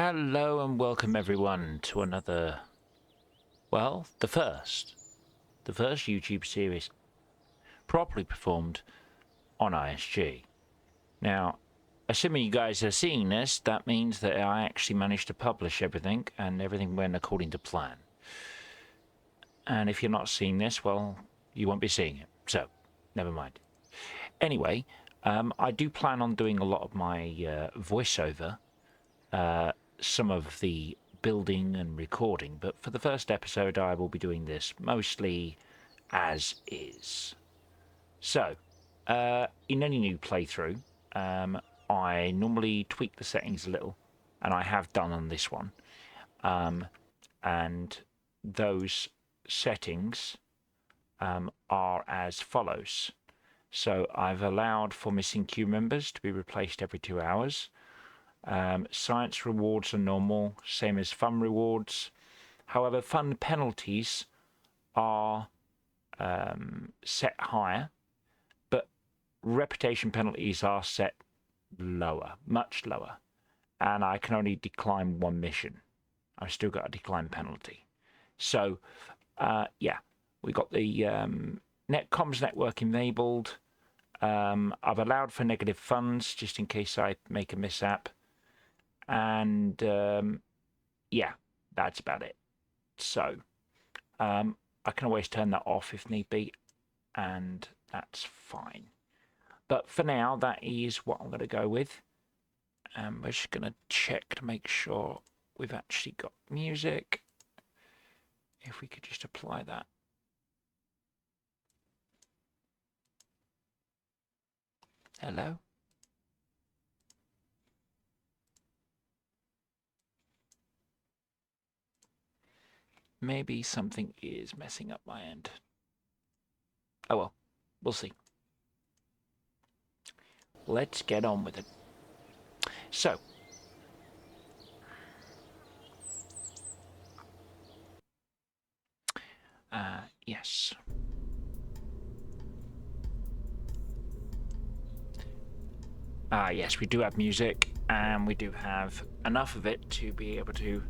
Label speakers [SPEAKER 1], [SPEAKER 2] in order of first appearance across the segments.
[SPEAKER 1] Hello and welcome everyone to another, well, the first YouTube series properly performed on ISG. Now, assuming you guys are seeing this, that means that I actually managed to publish everything and everything went according to plan. And if you're not seeing this, well, you won't be seeing it, so never mind. Anyway, I do plan on doing a lot of my voiceover, some of the building and recording, but for the first episode I will be doing this mostly as is. So, in any new playthrough, I normally tweak the settings a little, and I have done on this one. And those settings are as follows. So I've allowed for missing queue members to be replaced every 2 hours. Science rewards are normal, same as fun rewards. However, fun penalties are set higher, but reputation penalties are set lower, much lower. And I can only decline one mission. I've still got a decline penalty. So, yeah, we got the comms network enabled. I've allowed for negative funds just in case I make a mishap. And yeah, that's about it. So I can always turn that off if need be, and that's fine. But for now, that is what I'm going to go with. And we're just going to check to make sure we've actually got music. If we could just apply that. Hello? Maybe something is messing up my end. Oh well, we'll see. Let's get on with it. So, yes. Yes, we do have music, and we do have enough of it to be able to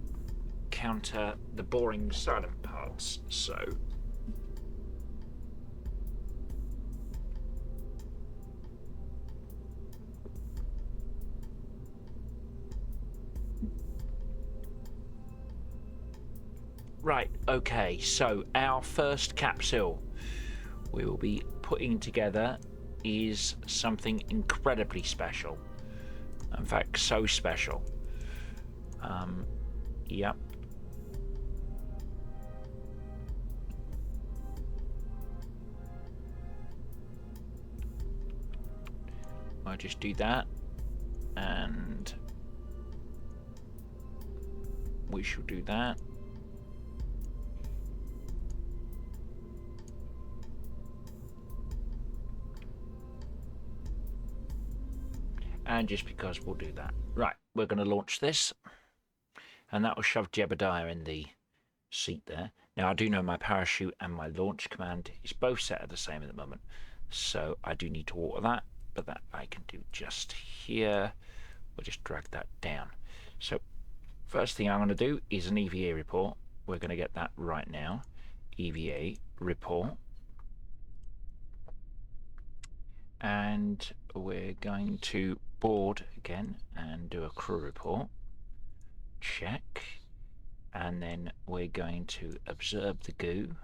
[SPEAKER 1] counter the boring silent parts, so right, okay, so our first capsule we will be putting together is something incredibly special. In fact, so special. Yep. I'll just do that, and we shall do that. And just because we'll do that. Right, we're going to launch this, and that will shove Jebediah in the seat there. Now, I do know my parachute and my launch command is both set at the same at the moment, so I do need to water that, but that I can do just here. We'll just drag that down. So first thing I'm going to do is an EVA report. We're going to get that right now. EVA report. And we're going to board again and do a crew report. Check. And then we're going to observe the goo.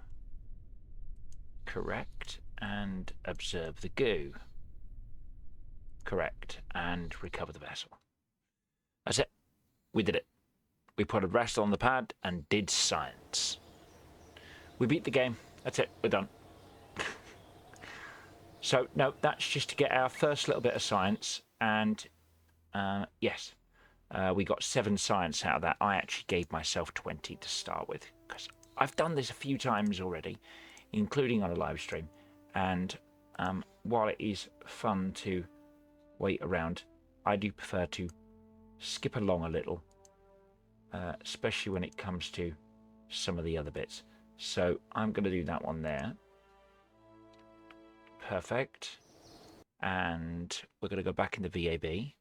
[SPEAKER 1] Correct. And observe the goo. Correct. And recover the vessel. That's it. We did it. We put a rest on the pad and did science. We beat the game. That's it. We're done. So, no, that's just to get our first little bit of science. And, yes, we got 7 science out of that. I actually gave myself 20 to start with, because I've done this a few times already, including on a live stream. And while it is fun to wait around, I do prefer to skip along a little, especially when it comes to some of the other bits. So I'm going to do that one there. Perfect. And we're going to go back in the VAB.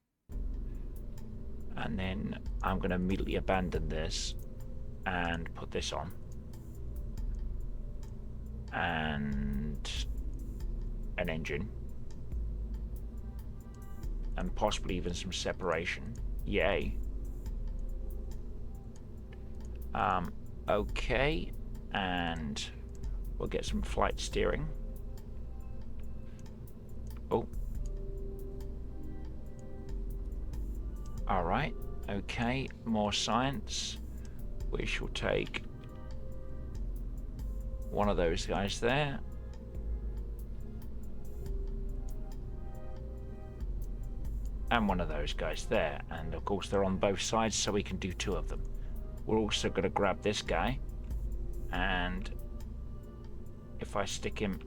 [SPEAKER 1] And then I'm going to immediately abandon this and put this on. And an engine. And possibly even some separation. Yay. Okay. And we'll get some flight steering. Oh. Alright. Okay. More science. We shall take one of those guys there. And one of those guys there. And of course they're on both sides, so we can do two of them. We're also going to grab this guy. And if I stick him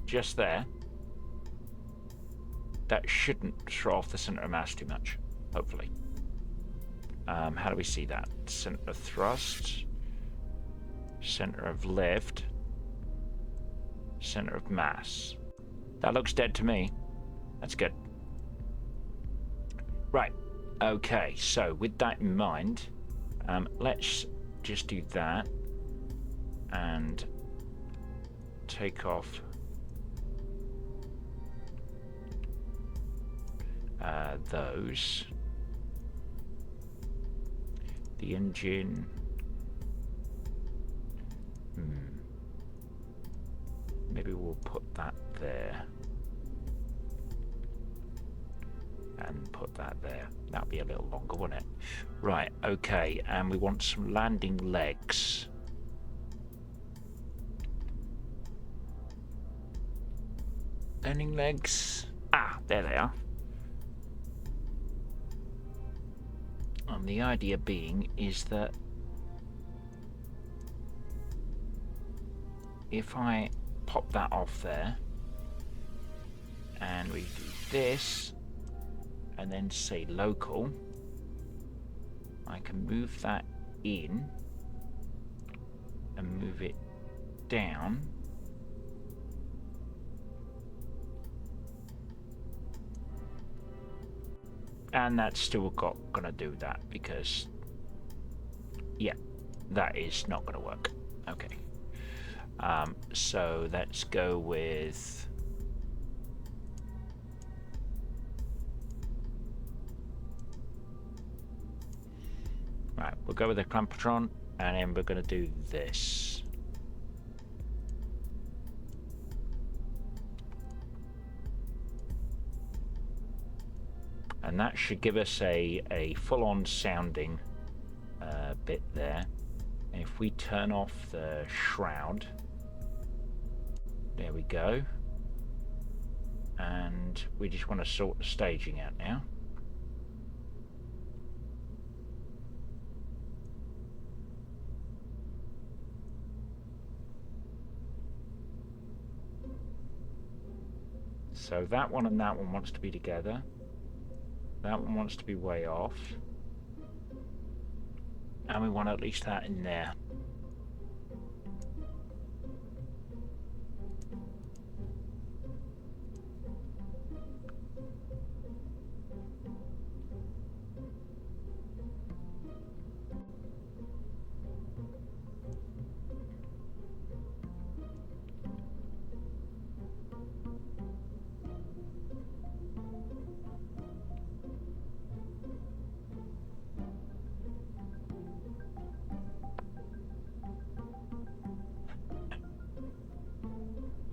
[SPEAKER 1] just there, that shouldn't throw off the center of mass too much, hopefully. How do we see that? Center of thrust, center of lift, center of mass. That looks dead to me. That's good. Right. Okay, so with that in mind, let's just do that and take off those. The engine. Maybe we'll put that there. And put that there. That'll be a little longer, won't it? Right, okay, and we want some landing legs. Landing legs. Ah, there they are. And the idea being is that if I pop that off there and we do this and then say local, I can move that in and move it down. And that's still gonna do that because, yeah, that is not gonna work. Okay. So let's go with right. We'll go with the clampetron, and then we're gonna do this. And that should give us a full-on sounding bit there. And if we turn off the shroud, there we go. And we just want to sort the staging out now. So that one and that one wants to be together. That one wants to be way off. And we want at least that in there.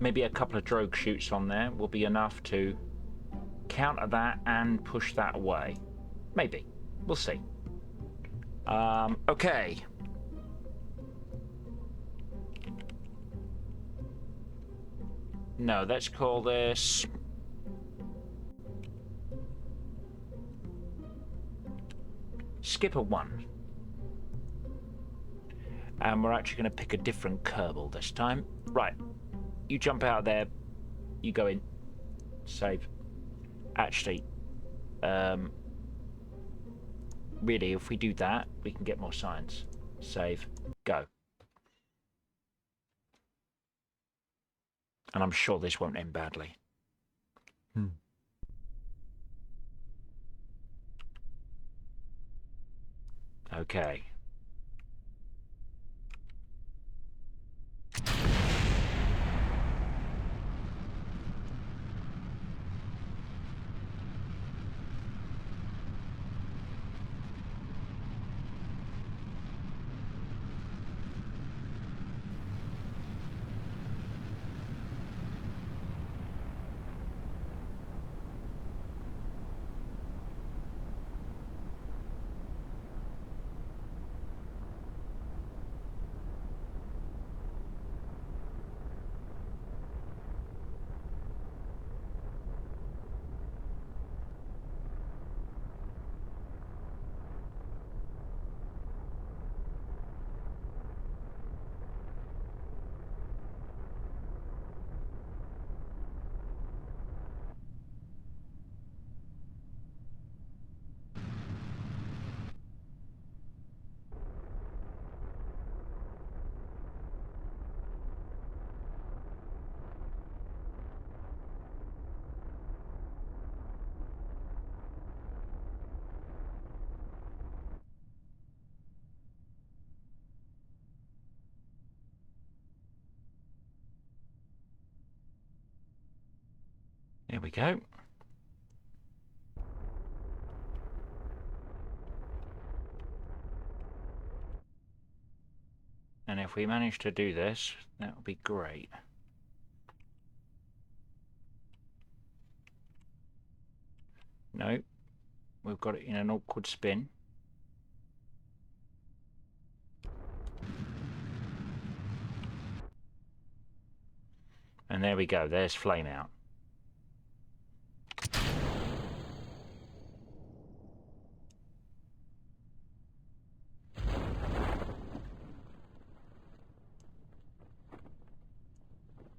[SPEAKER 1] Maybe a couple of drogue chutes on there will be enough to counter that and push that away. Maybe. We'll see. Okay. No, let's call this Skipper 1. And we're actually going to pick a different Kerbal this time. Right. You jump out there, you go in, save. Actually, really, if we do that, we can get more science. Save, go. And I'm sure this won't end badly. Okay. There we go. And if we manage to do this, that would be great. No, we've got it in an awkward spin. And there we go, there's flame out.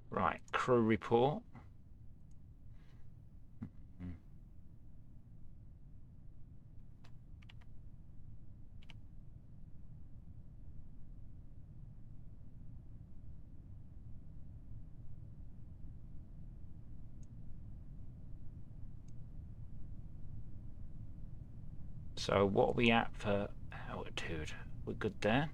[SPEAKER 1] Right, crew report. So what are we at for altitude? We're good there.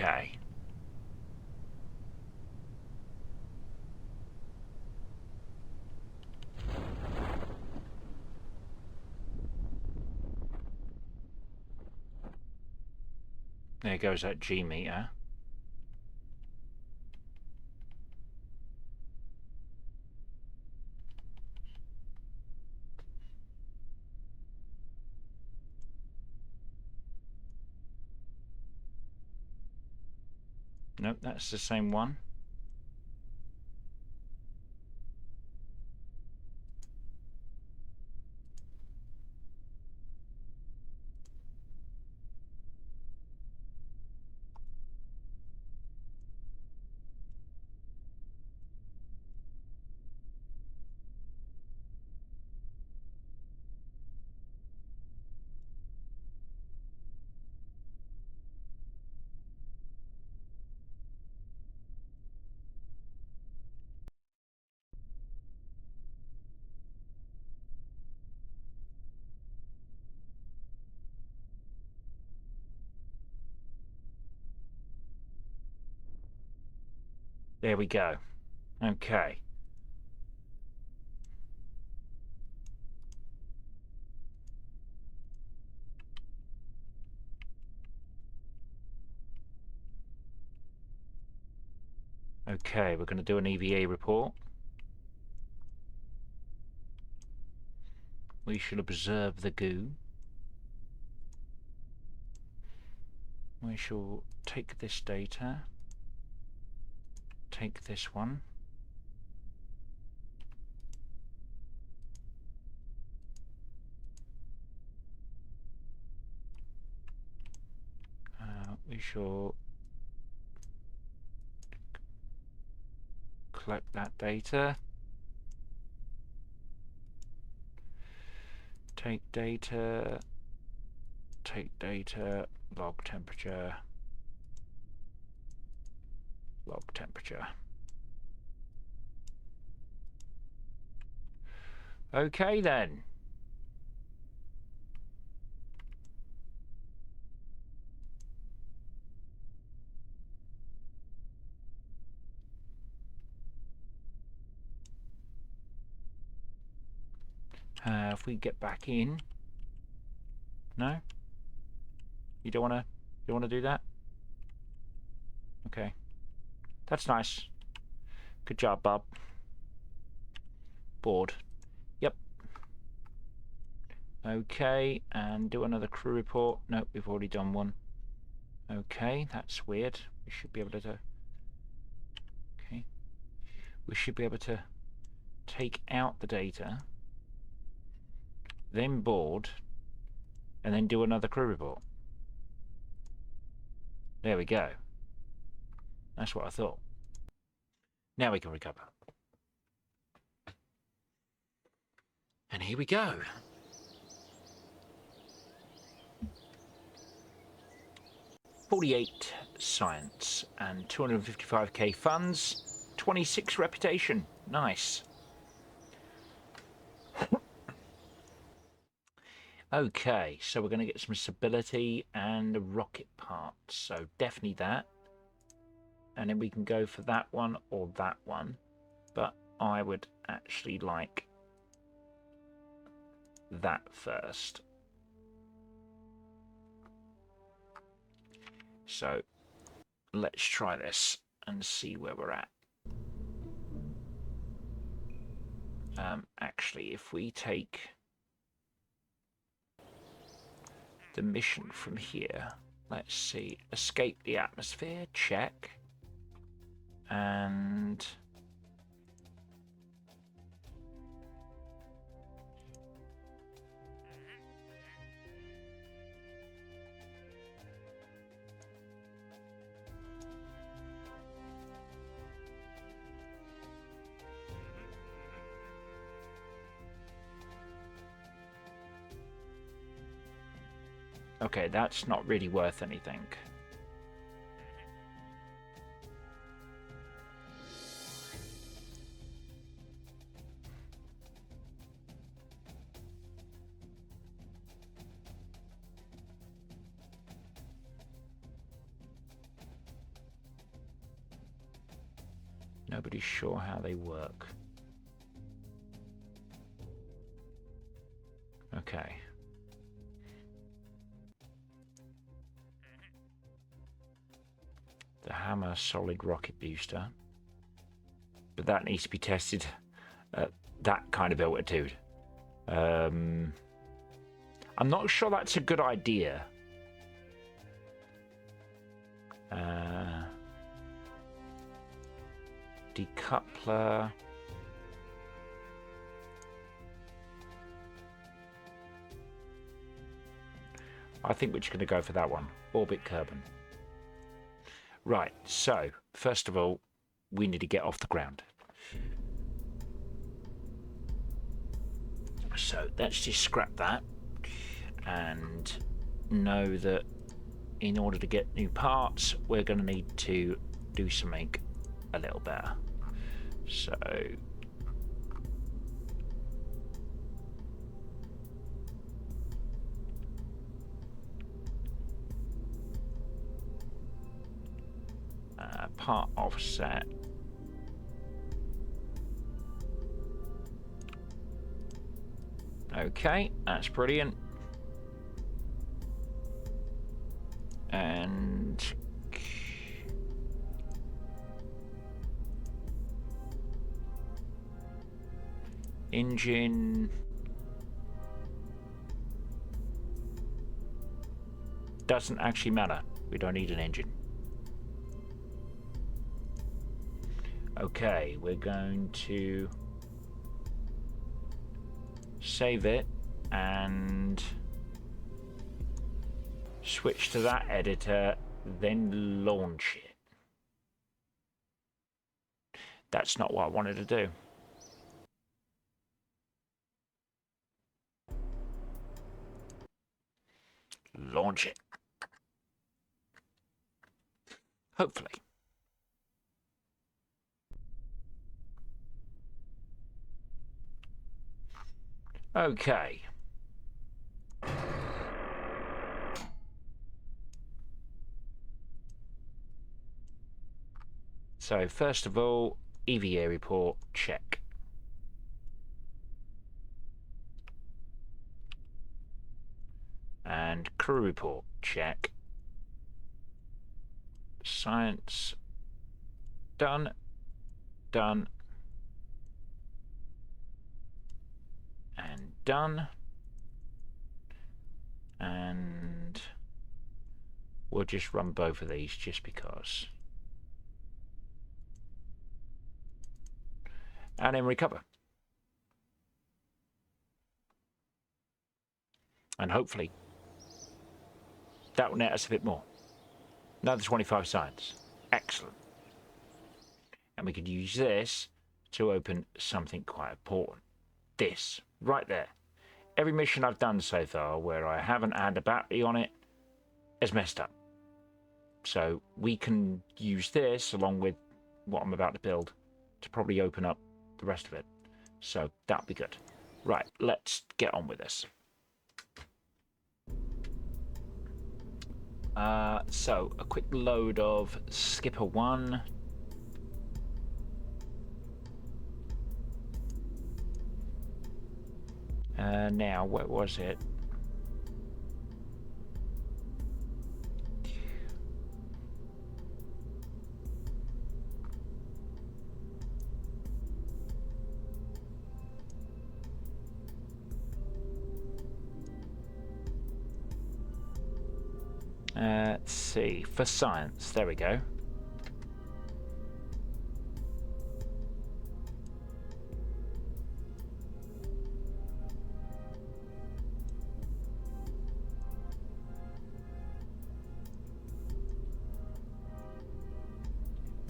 [SPEAKER 1] Okay. There goes that G meter. Nope, that's the same one. There we go. Okay. Okay, we're going to do an EVA report. We shall observe the goo. we shall take this data, take this one, we shall collect that data, take data, log temperature, log temperature. Okay then. If we get back in, no, you don't want to do that. Okay, that's nice. Good job, Bob. Board. Yep. Okay, and do another crew report. Nope, we've already done one. Okay, that's weird. We should be able to. Okay, we should be able to take out the data, then board, and then do another crew report. There we go. That's what I thought. Now we can recover. And here we go. $48 science and 255k funds, 26 reputation. Nice. Okay, so we're going to get some stability and rocket parts. So definitely that. And then we can go for that one or that one. But I would actually like that first. So let's try this and see where we're at. Actually, if we take the mission from here, let's see, escape the atmosphere, check, and okay, that's not really worth anything. Nobody's sure how they work. Okay. The hammer solid rocket booster, but that needs to be tested at that kind of altitude. I'm not sure that's a good idea. Decoupler. I think we're just going to go for that one. Orbit Kerbin. Right, so first of all, we need to get off the ground. So let's just scrap that and know that in order to get new parts, we're going to need to do something a little better. So part offset. Okay, that's brilliant. And engine doesn't actually matter. We don't need an engine. Okay, we're going to save it and switch to that editor, then launch it. That's not what I wanted to do. Launch it. Hopefully. Okay. So first of all, EVA report, check. And crew report, check. Science, done, done, and done. And we'll just run both of these just because. And then recover. And hopefully that will net us a bit more. Another 25 science. Excellent. And we could use this to open something quite important. This, right there. Every mission I've done so far where I haven't had a battery on it is messed up. So we can use this along with what I'm about to build to probably open up the rest of it. So that'll be good. Right, let's get on with this. So a quick load of Skipper 1. Now, where was it? Let's see, for science, there we go.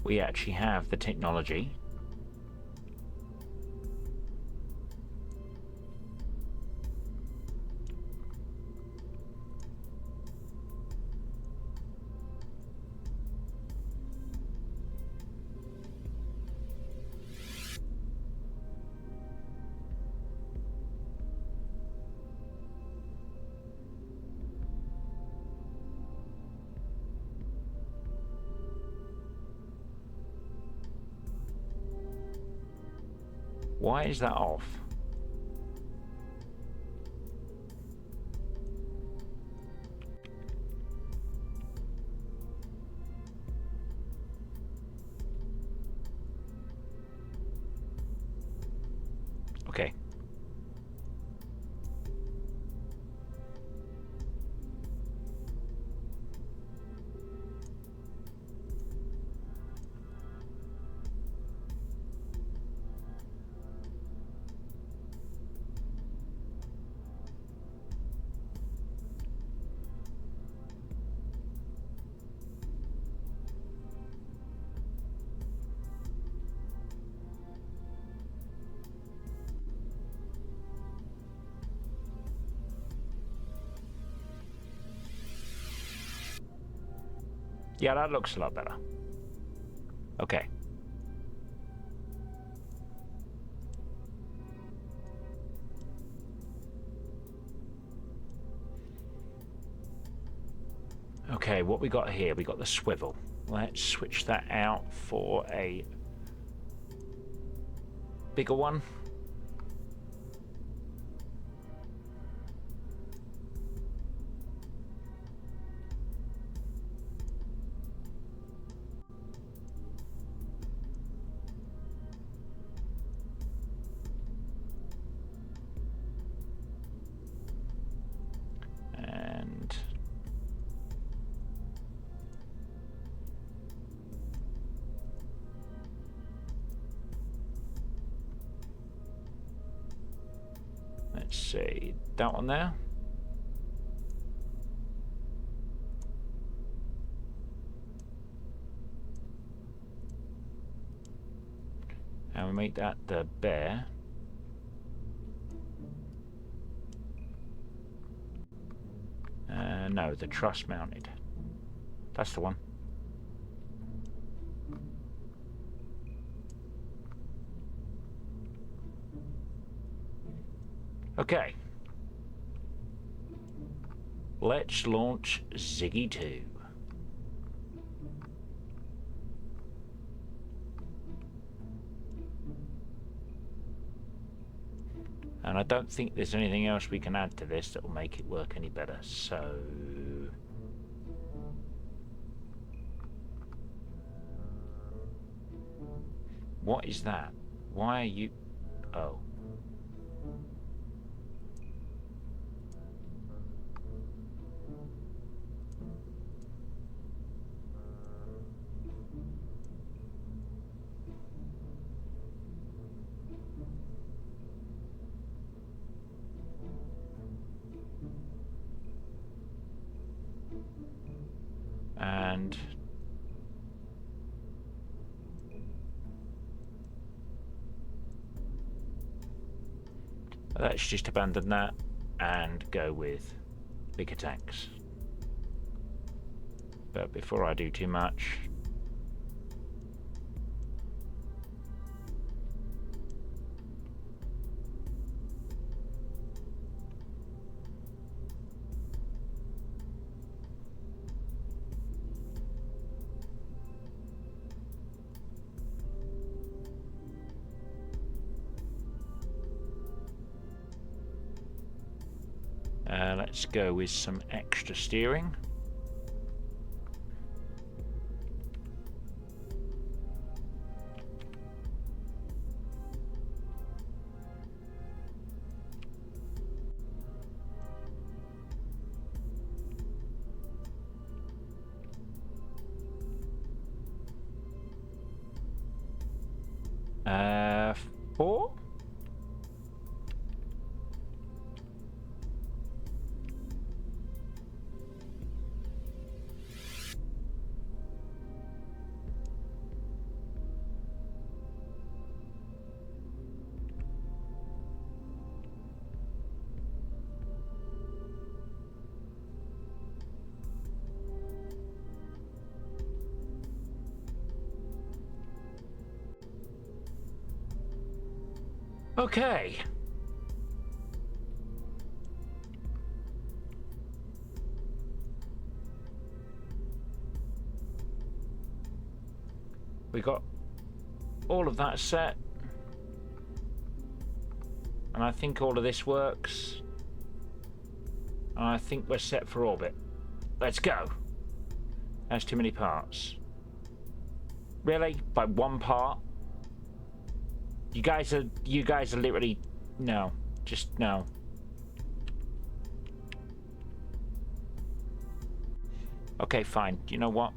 [SPEAKER 1] We actually have the technology. Why is that off? Okay. Yeah, that looks a lot better. Okay. Okay, what we got here? We got the swivel. Let's switch that out for a bigger one. Let's see, that one there. And we make that the bear. No, the truss mounted. That's the one. Okay. Let's launch Ziggy 2. And I don't think there's anything else we can add to this that will make it work any better, so... What is that? Why are you... Oh. And... let's just abandon that and go with bigger tanks. But before I do too much... let's go with some extra steering. Four? Okay. We got all of that set. And I think all of this works. And I think we're set for orbit. Let's go. That's too many parts. Really? By one part? You guys are literally... No. Just no. Okay, fine. You know what?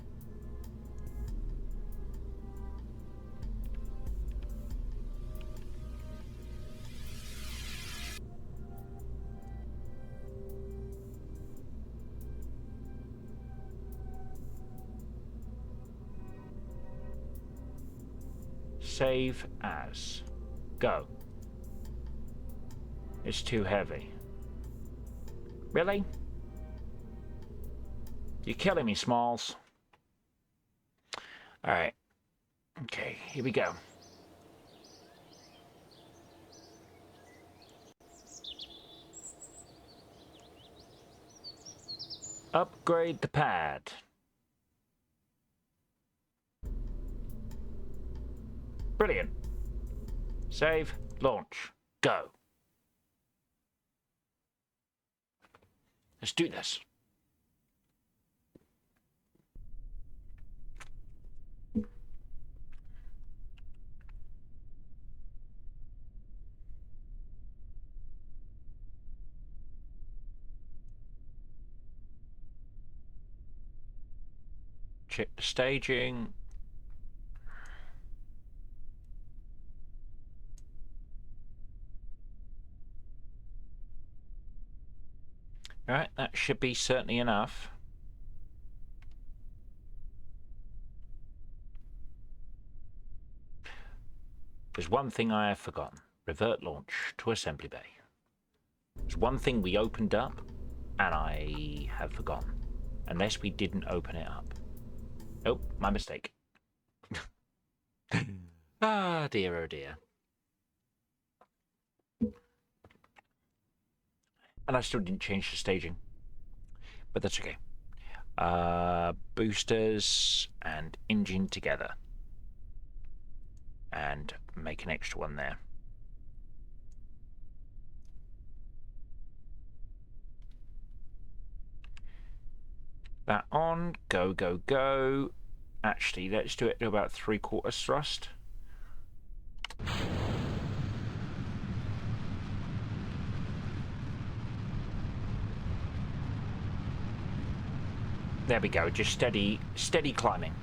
[SPEAKER 1] Save as. Go. It's too heavy. Really? You're killing me, Smalls. Alright. Okay, here we go. Upgrade the pad. Brilliant. Save, launch, go. Let's do this. Check the staging. Alright, that should be certainly enough. There's one thing I have forgotten. Revert launch to assembly bay. There's one thing we opened up, and I have forgotten. Unless we didn't open it up. Oh, my mistake. Ah, dear, oh dear. And I still didn't change the staging. But that's okay. Boosters and engine together. And make an extra one there. That on. Go, go, go. Actually, let's do it to about 3/4 thrust. There we go, just steady climbing.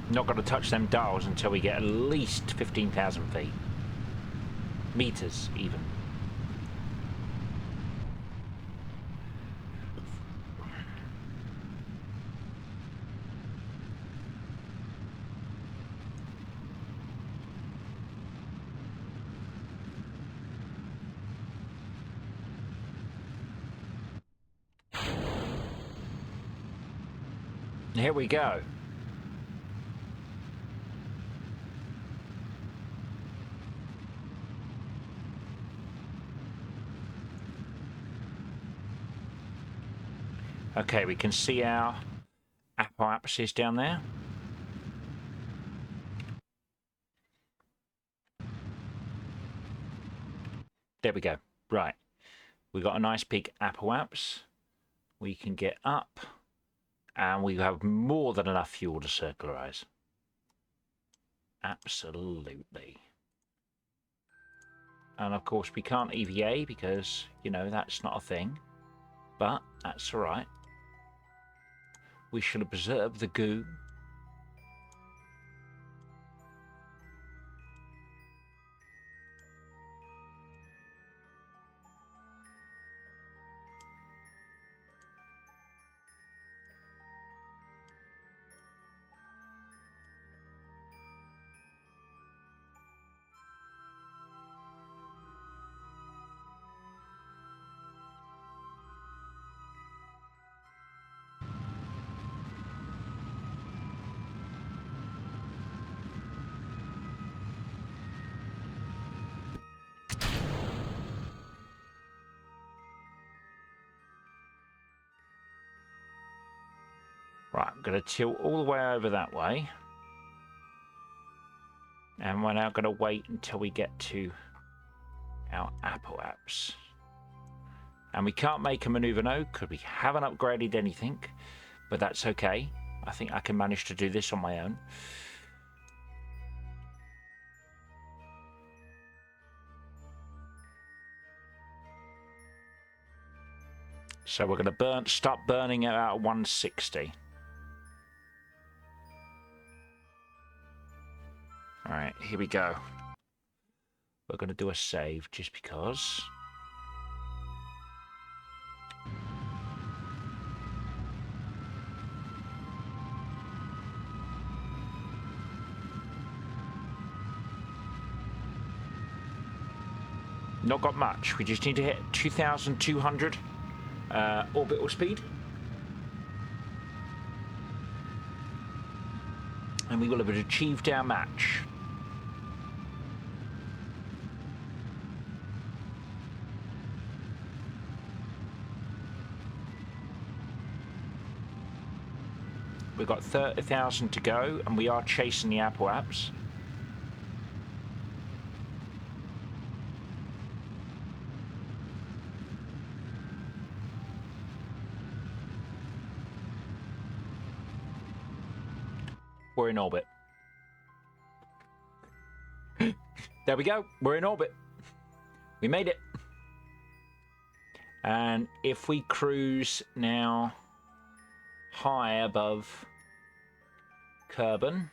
[SPEAKER 1] Not going to touch them dials until we get at least 15,000 feet. Meters, even. Here we go. Okay, we can see our apoapsis down there. There we go. Right. We got a nice big apoaps. We can get up, and we have more than enough fuel to circularize. Absolutely. And of course, we can't EVA because, you know, that's not a thing. But that's all right. We shall observe the goo. Right, I'm going to tilt all the way over that way. And we're now going to wait until we get to our apoaps. And we can't make a maneuver now because we haven't upgraded anything. But that's okay. I think I can manage to do this on my own. So we're going to start burning at about 160. All right, here we go. We're going to do a save just because. Not got much. We just need to hit 2,200 orbital speed. And we will have achieved our match. We've got 30,000 to go, and we are chasing the apoaps. We're in orbit. There we go. We're in orbit. We made it. And if we cruise now high above Kerbin,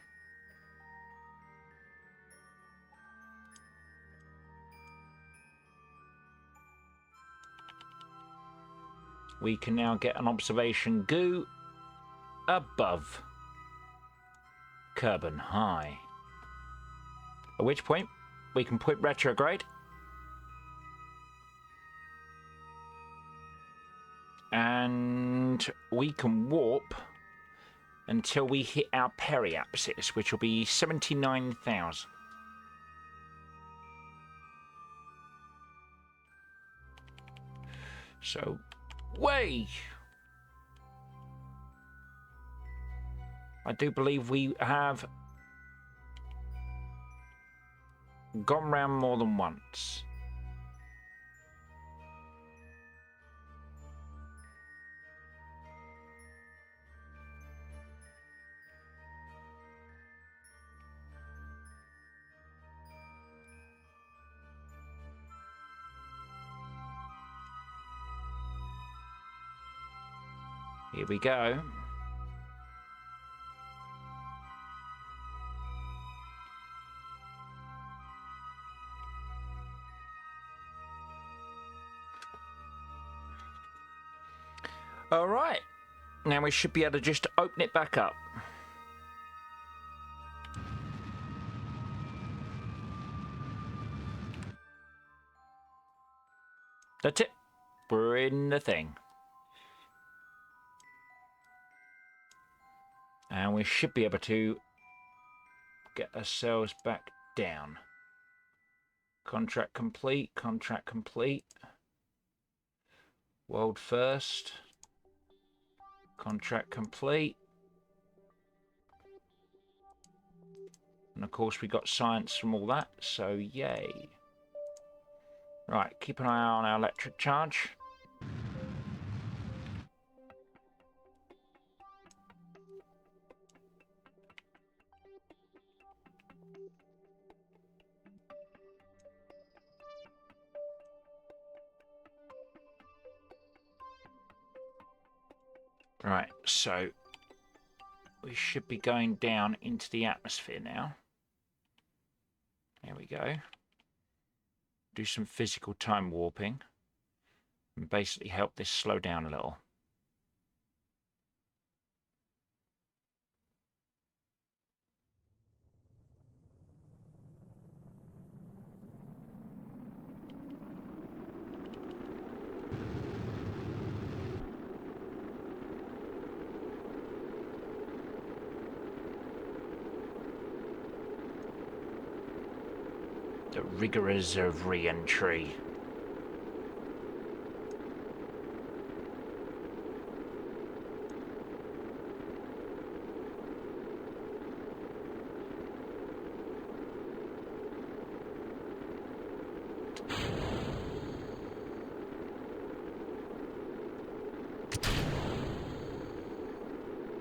[SPEAKER 1] we can now get an observation goo above Kerbin High. At which point we can put retrograde and we can warp until we hit our periapsis, which will be 79,000. So, way! I do believe we have gone round more than once. Here we go. All right. Now we should be able to just open it back up. That's it. We're in the thing. And we should be able to get ourselves back down. Contract complete, contract complete. World first. Contract complete. And of course we got science from all that, so yay. Right, keep an eye on our electric charge. Right, so we should be going down into the atmosphere now. There we go. Do some physical time warping and basically help this slow down a little. The rigors of re-entry.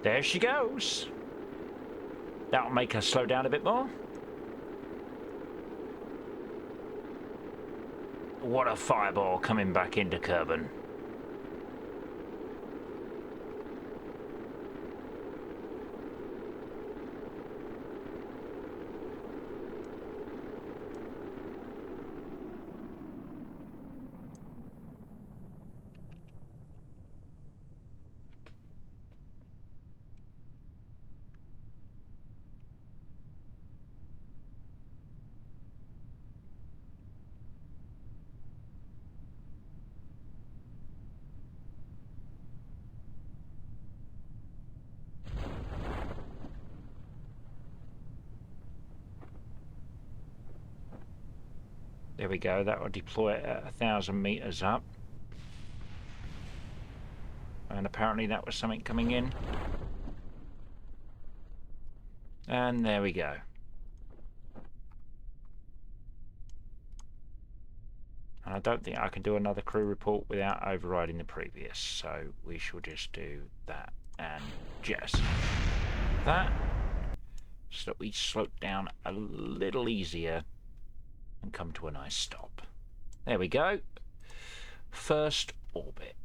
[SPEAKER 1] There she goes. That'll make her slow down a bit more. What a fireball coming back into Kerbin. There we go, that will deploy it at 1,000 meters up. And apparently that was something coming in. And there we go. And I don't think I can do another crew report without overriding the previous, so we shall just do that and just that, so that we slope down a little easier and come to a nice stop. There we go. First orbit.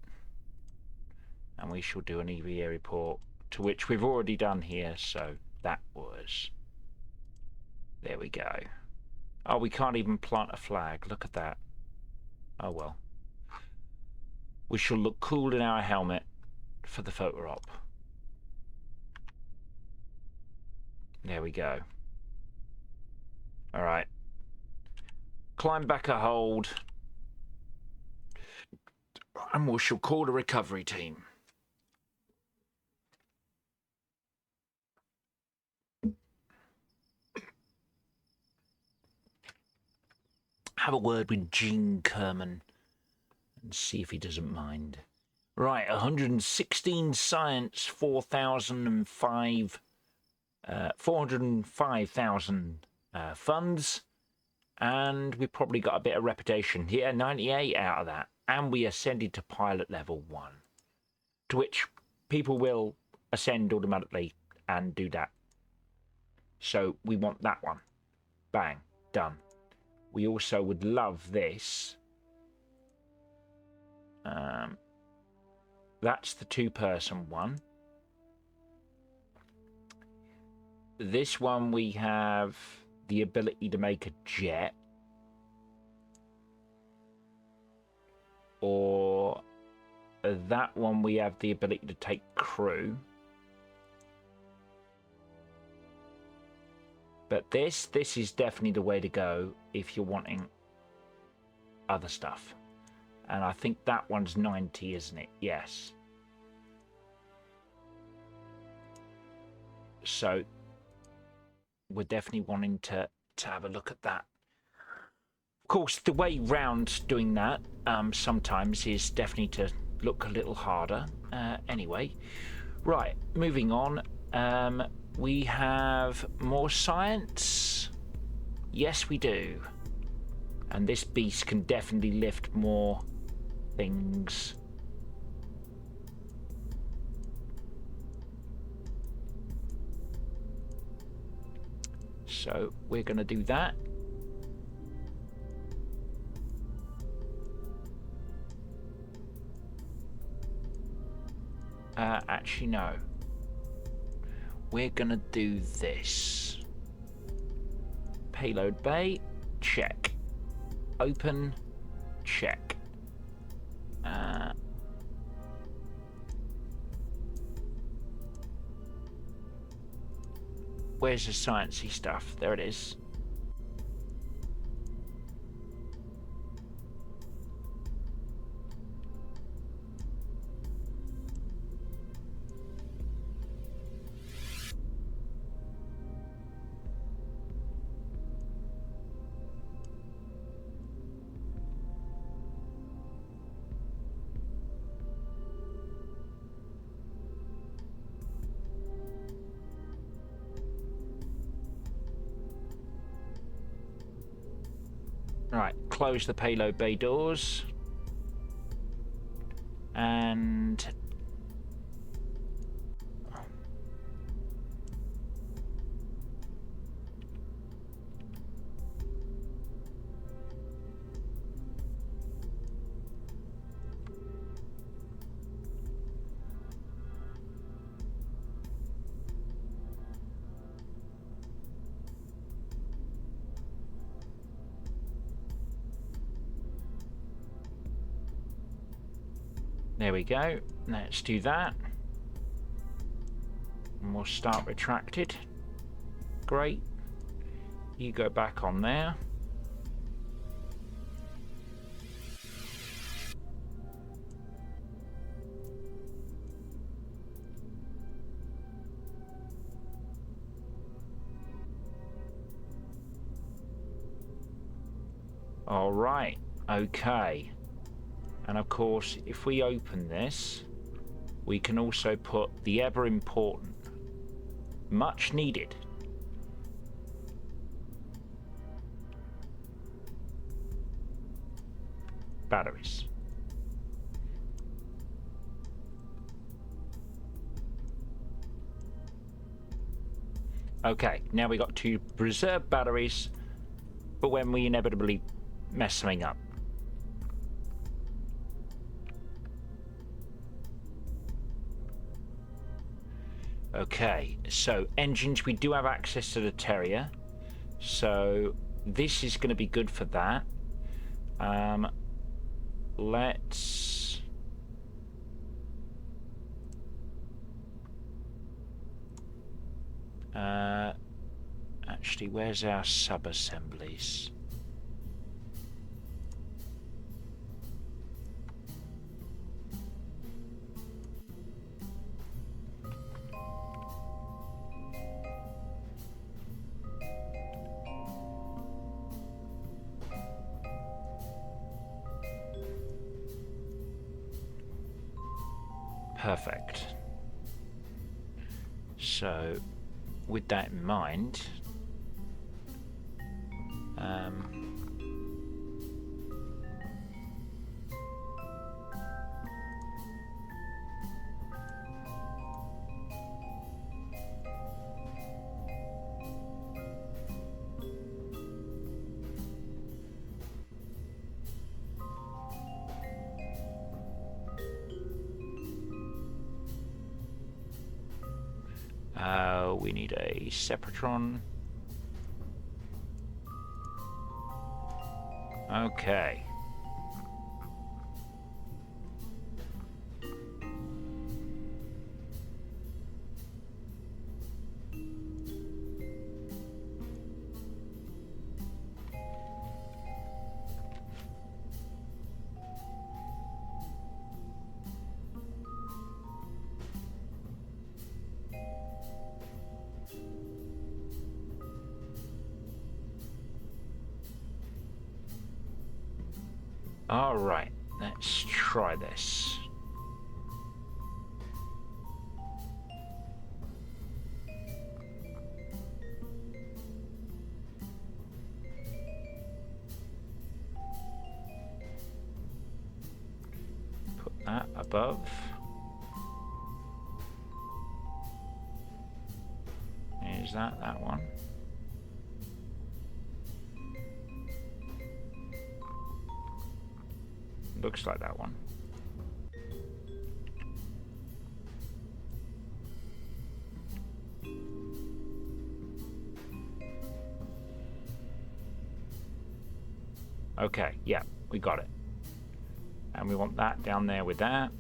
[SPEAKER 1] And we shall do an EVA report, to which we've already done here, so that was... There we go. Oh, we can't even plant a flag. Look at that. Oh well. We shall look cool in our helmet for the photo op. There we go. Alright. Climb back a hold. And we shall call the recovery team. Have a word with Gene Kerman and see if he doesn't mind. Right, 116 science, 405,000 funds, and we probably got a bit of reputation. Yeah, 98 out of that, and we ascended to pilot level 1, to which people will ascend automatically and do that. So we want that one. Bang, done. We also would love this. That's the 2-person one. This one we have the ability to make a jet. Or that one we have the ability to take crew. But this is definitely the way to go if you're wanting other stuff. And I think that one's 90, isn't it? Yes. So we're definitely wanting to have a look at that. Of course, the way round doing that sometimes is definitely to look a little harder. Anyway, right, moving on. We have more science. Yes, we do. And this beast can definitely lift more things. So we're going to do that. Actually, no. We're going to do this. Payload bay, check. Open, check. Where's the sciencey stuff? There it is. Right, close the payload bay doors. And there we go. Let's do that. And we'll start retracted. Great. You go back on there. All right. Okay. And of course, if we open this, we can also put the ever important, much needed, batteries. Okay, now we got 2 reserve batteries for when we inevitably mess something up. Okay, so engines, we do have access to the Terrier, so this is going to be good for that. Let's actually, where's our sub-assemblies? Perfect. So, with that in mind, we need a Separatron. Okay. All right, let's try this. Put that above. Is that one? Looks like that one. Okay, yeah, we got it. And we want that down there with that.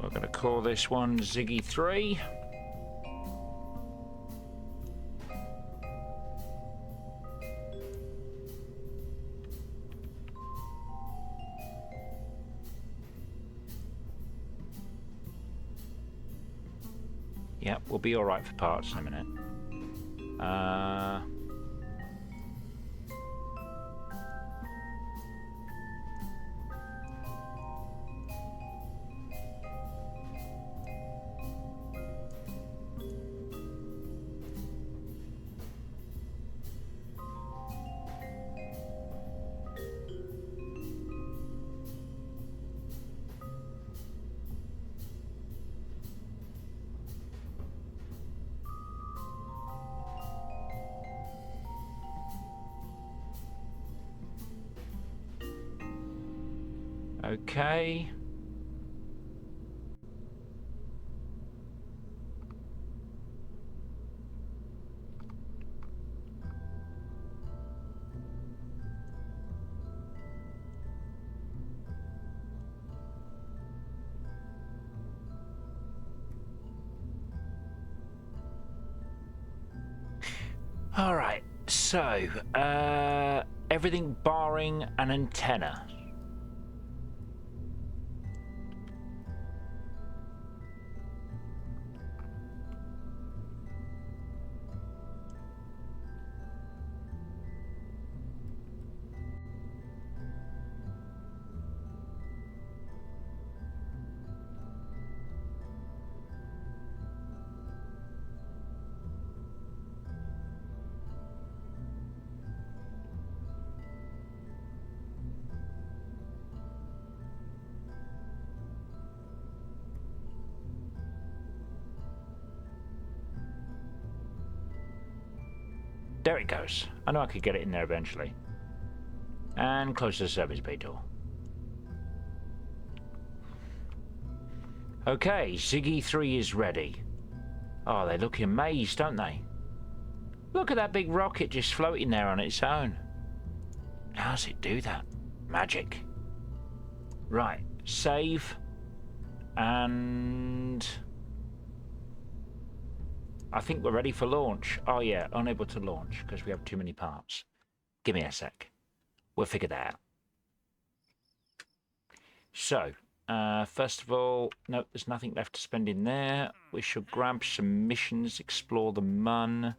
[SPEAKER 1] We're going to call this one Ziggy 3. Yep, we'll be all right for parts in a minute. Okay. All right, so everything barring an antenna. There it goes. I know I could get it in there eventually. And close the service bay door. Okay, Ziggy 3 is ready. Oh, they look amazed, don't they? Look at that big rocket just floating there on its own. How does it do that? Magic. Right, save. And I think we're ready for launch. Oh yeah, unable to launch because we have too many parts. Give me a sec. We'll figure that out. So, first of all, nope, there's nothing left to spend in there. We should grab some missions, explore the Mun.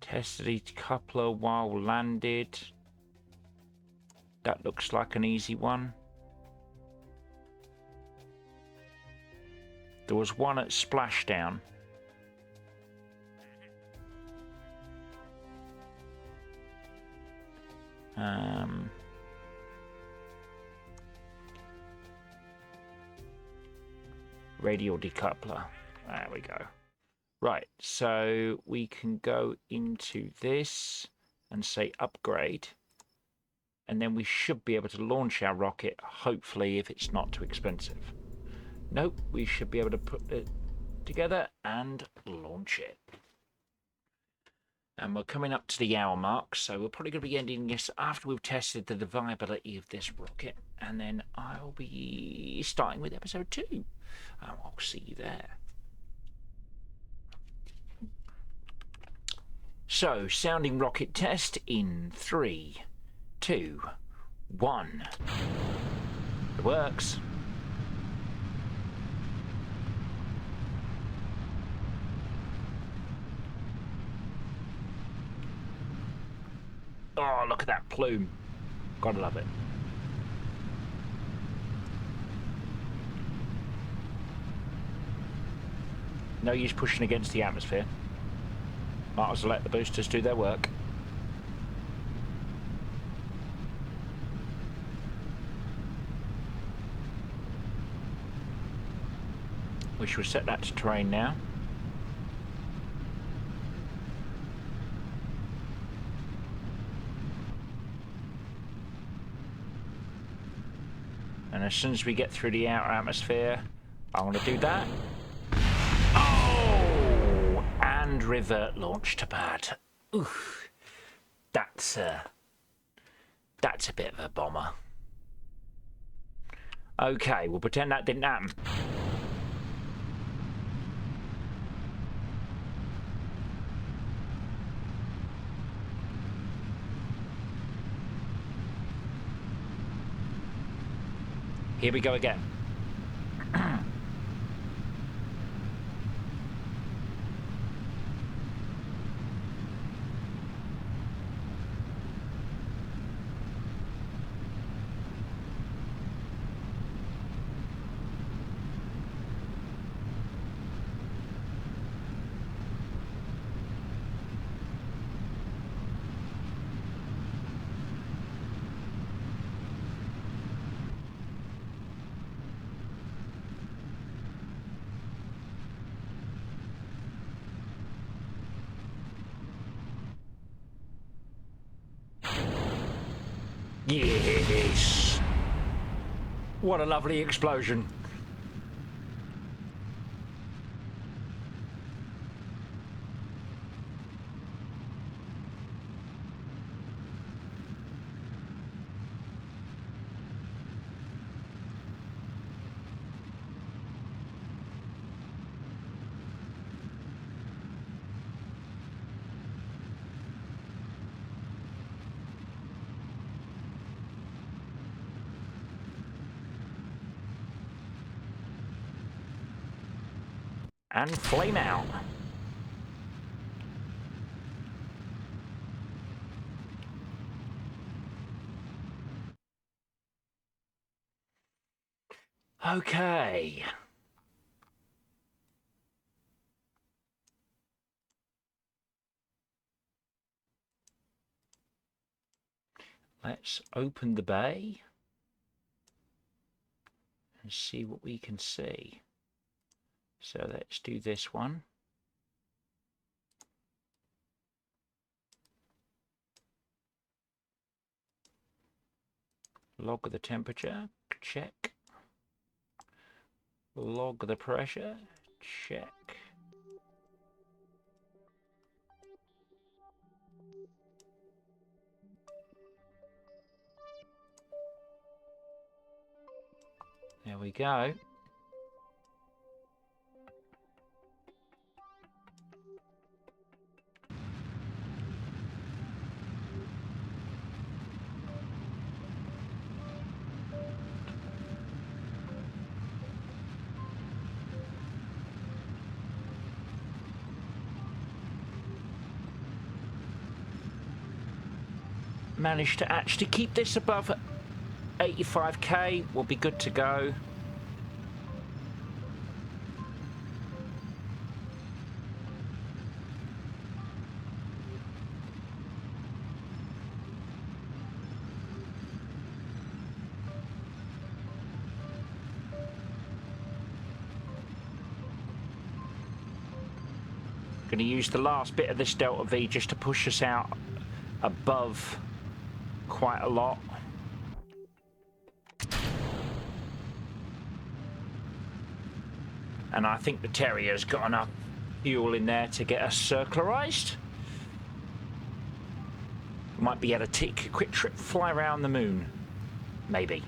[SPEAKER 1] Test the coupler while landed. That looks like an easy one. There was one at Splashdown. Radial decoupler. There we go. Right, so we can go into this and say upgrade. And then we should be able to launch our rocket, hopefully, if it's not too expensive. Nope, we should be able to put it together and launch it. And we're coming up to the hour mark, so we're probably going to be ending this after we've tested the viability of this rocket. And then I'll be starting with episode 2. And I'll see you there. So, sounding rocket test in 3, 2, 1. It works. Oh, look at that plume. Gotta love it. No use pushing against the atmosphere. Might as well let the boosters do their work. We shall set that to terrain now. And as soon as we get through the outer atmosphere, I want to do that. Oh! And revert launch to pad. Oof. That's a bit of a bomber. Okay, we'll pretend that didn't happen. Here we go again. Yes! What a lovely explosion. And flame out. Okay. Let's open the bay and see what we can see. So let's do this one. Log the temperature, check. Log the pressure, check. There we go. Managed to actually keep this above 85k. We'll be good to go. Going to use the last bit of this delta V just to push us out above quite a lot. And I think the Terrier's got enough fuel in there to get us circularized. Might be able to take a quick trip, fly around the moon. Maybe.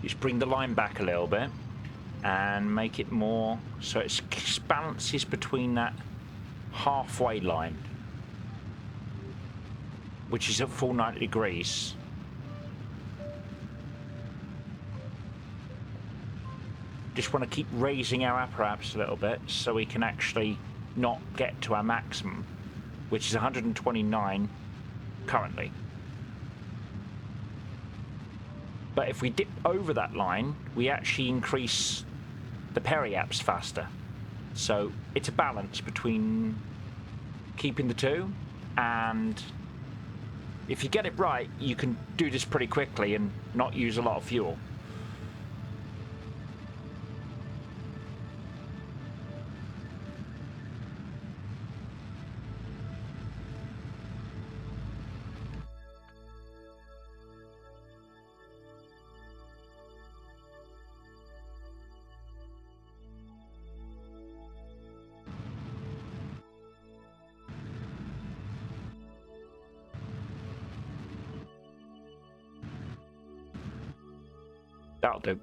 [SPEAKER 1] Just bring the line back a little bit and make it more so it balances between that halfway line, which is at full 90 degrees. Just want to keep raising our apparatus a little bit so we can actually not get to our maximum, which is 129 currently. But if we dip over that line, we actually increase the periaps faster. So it's a balance between keeping the two, and if you get it right, you can do this pretty quickly and not use a lot of fuel. That'll do.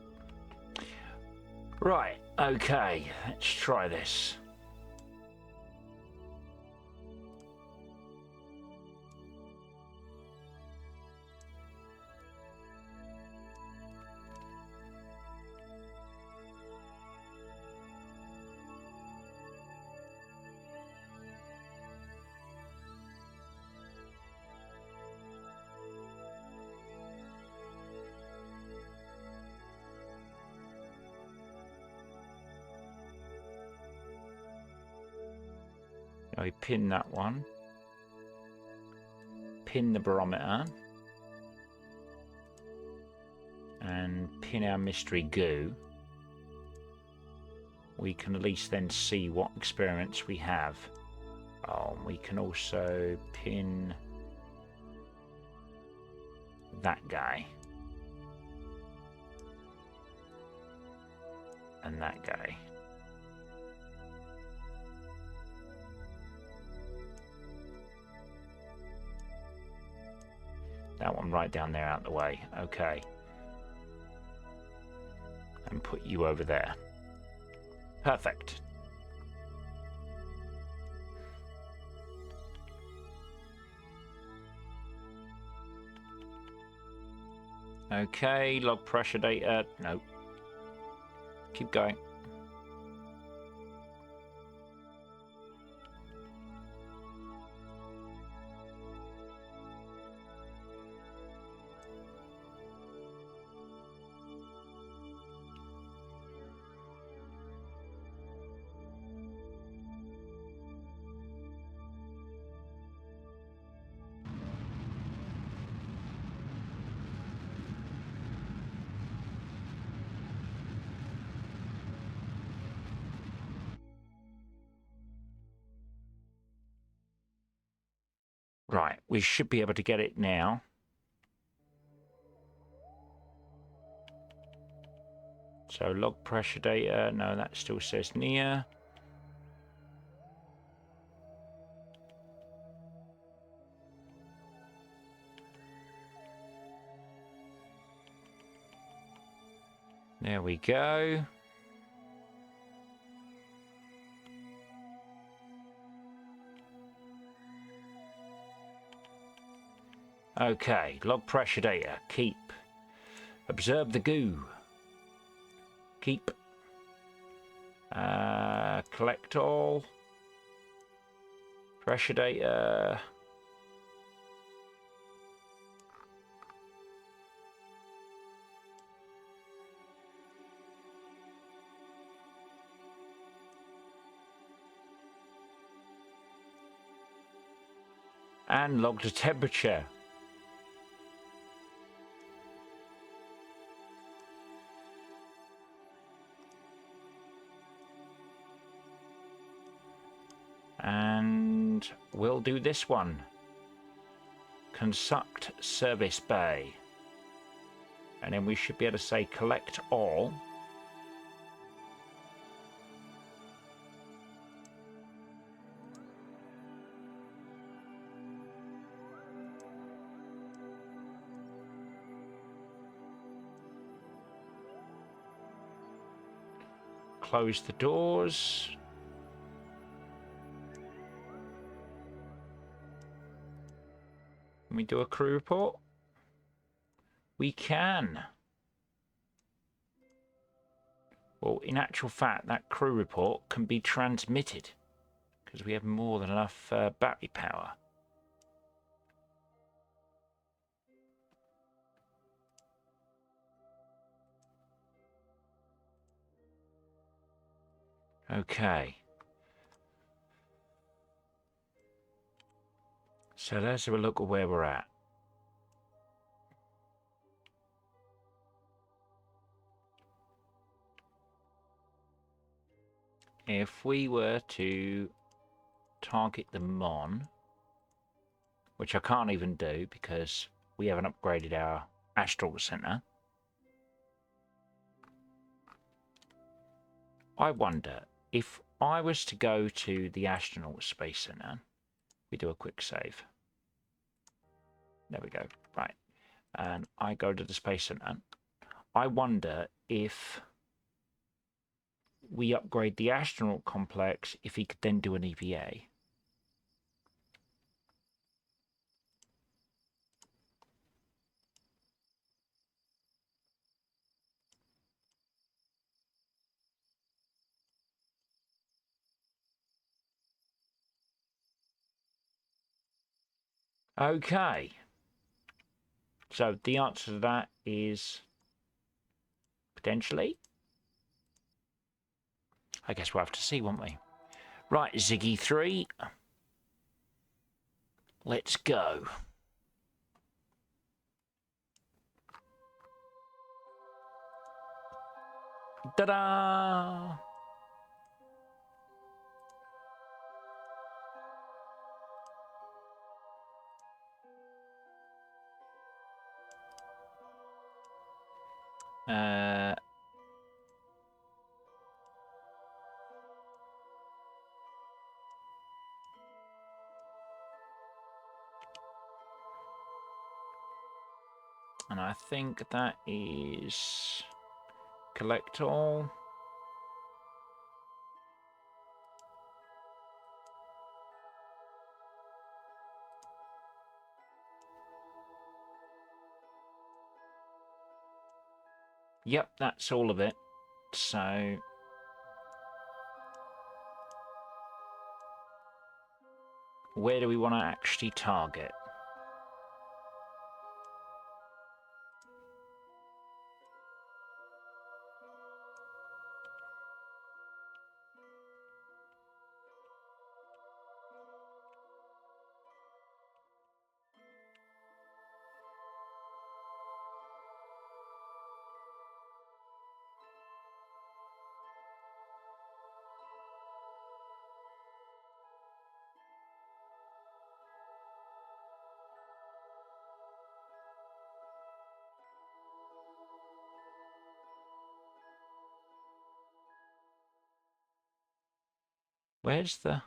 [SPEAKER 1] Right, okay, let's try this. I pin that one, pin the barometer, and pin our mystery goo. We can at least then see what experiments we have. Oh, we can also pin that guy and that guy. That one right down there out the way. Okay. And put you over there. Perfect. Okay, log pressure data. No. Keep going. Right, we should be able to get it now. So log pressure data, no, that still says near. There we go. Okay, log pressure data, keep. Observe the goo. Keep. Collect all. Pressure data. And log the temperature. And we'll do this one. Construct service bay. And then we should be able to say collect all. Close the doors. Can we do a crew report? We can. Well, in actual fact, that crew report can be transmitted because we have more than enough battery power. Okay. So let's have a look at where we're at. If we were to target the Mon, which I can't even do because we haven't upgraded our Astral Center. I wonder if I was to go to the Astronaut Space Center, we do a quick save. There we go. Right. And I go to the Space Center. I wonder if we upgrade the Astronaut Complex, if he could then do an EVA. Okay. So the answer to that is potentially. I guess we'll have to see, won't we? Right, Ziggy 3. Let's go. Ta-da! And I think that is collect all. Yep, that's all of it. So where do we want to actually target? Where's the...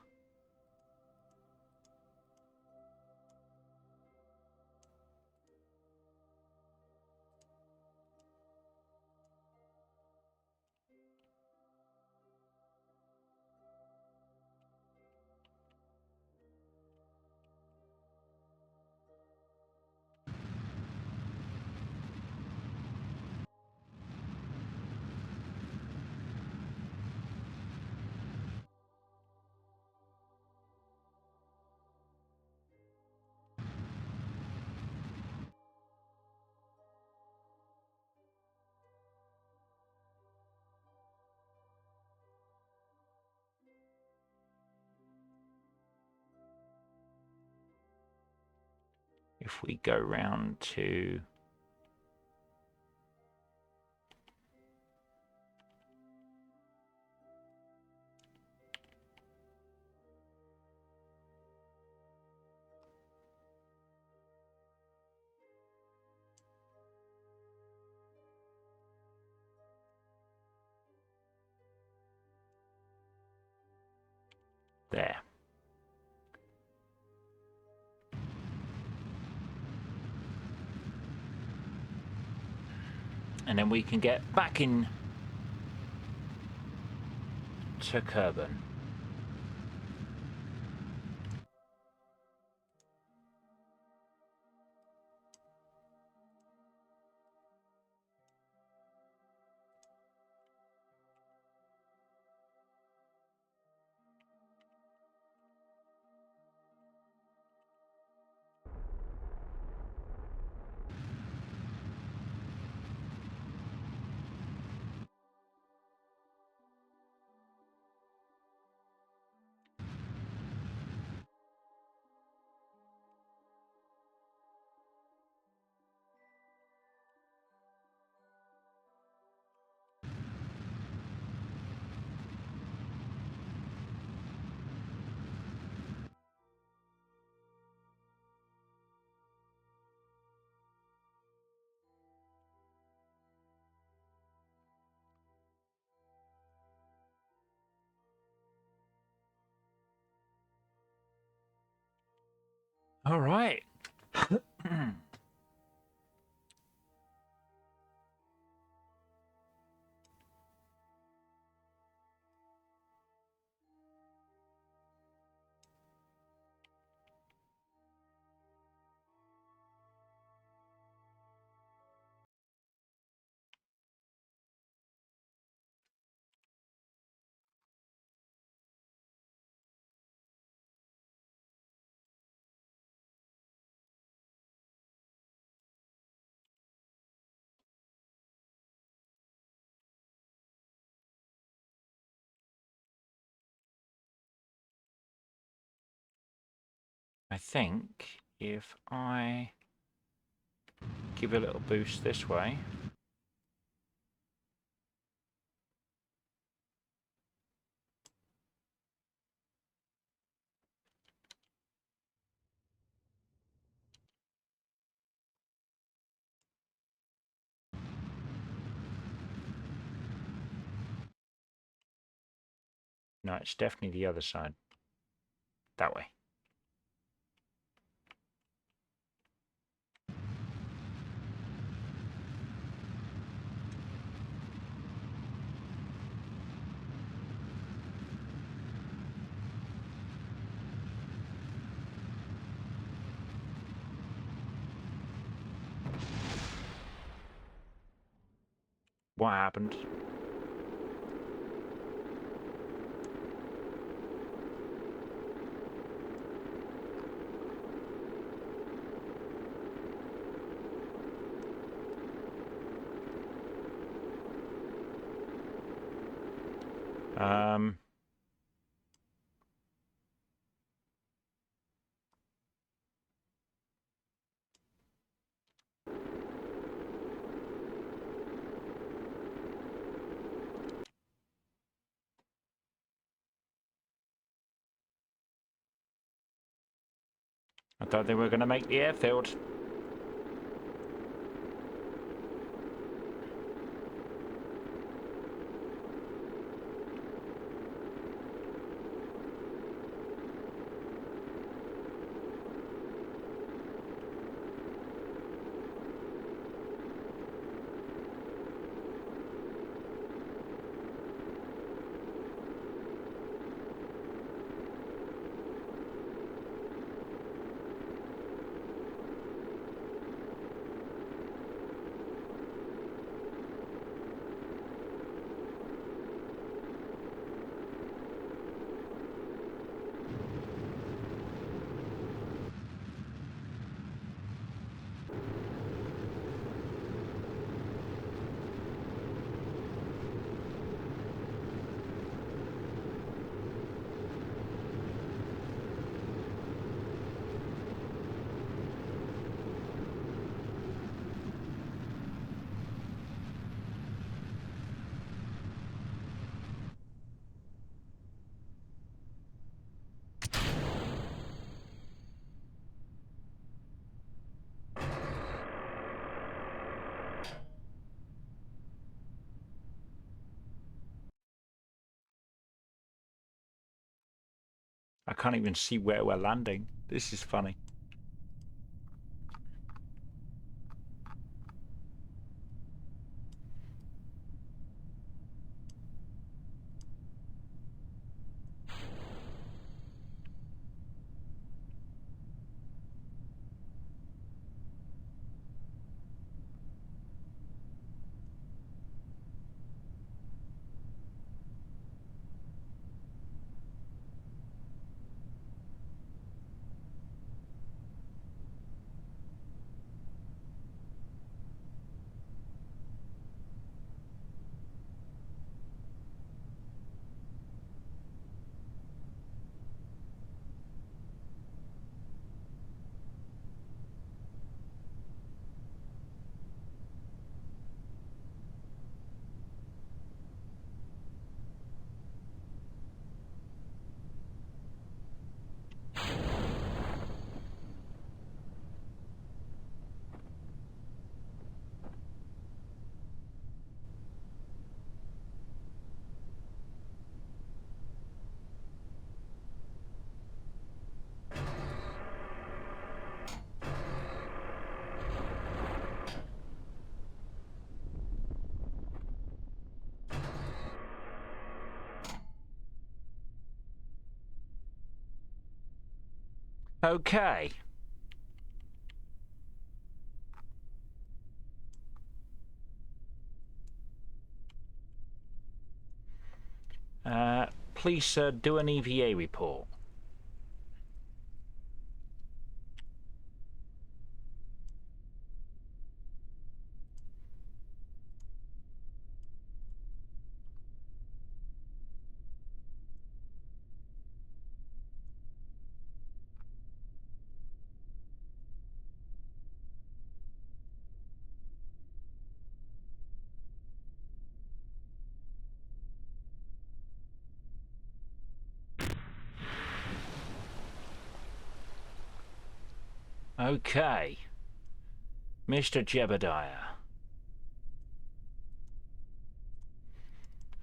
[SPEAKER 1] If we go round to... There. And then we can get back in to Kerbin. All right. I think if I give a little boost this way. No, it's definitely the other side. That way. What happened? I don't think we're going to make the airfield. I can't even see where we're landing. This is funny. Okay. Please do an EVA report. Okay. Mr. Jebediah.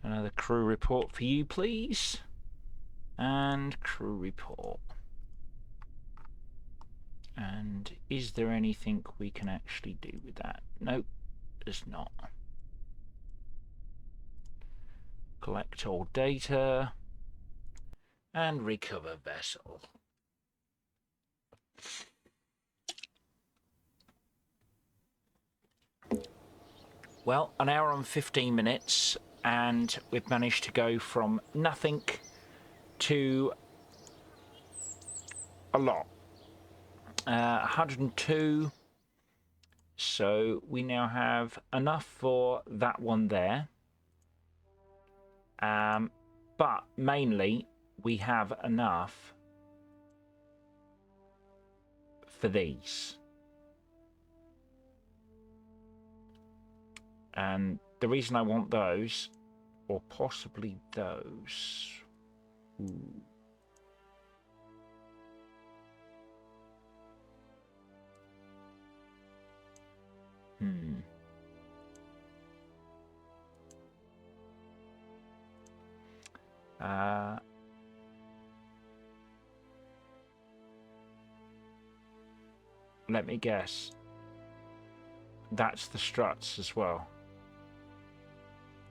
[SPEAKER 1] Another crew report for you, please. And crew report. And is there anything we can actually do with that? Nope, there's not. Collect all data. And recover vessel. Well, an hour and 15 minutes, and we've managed to go from nothing to a lot. 102. So we now have enough for that one there. But mainly we have enough for these. And the reason I want those, or possibly those. Ooh. Let me guess. That's the struts as well.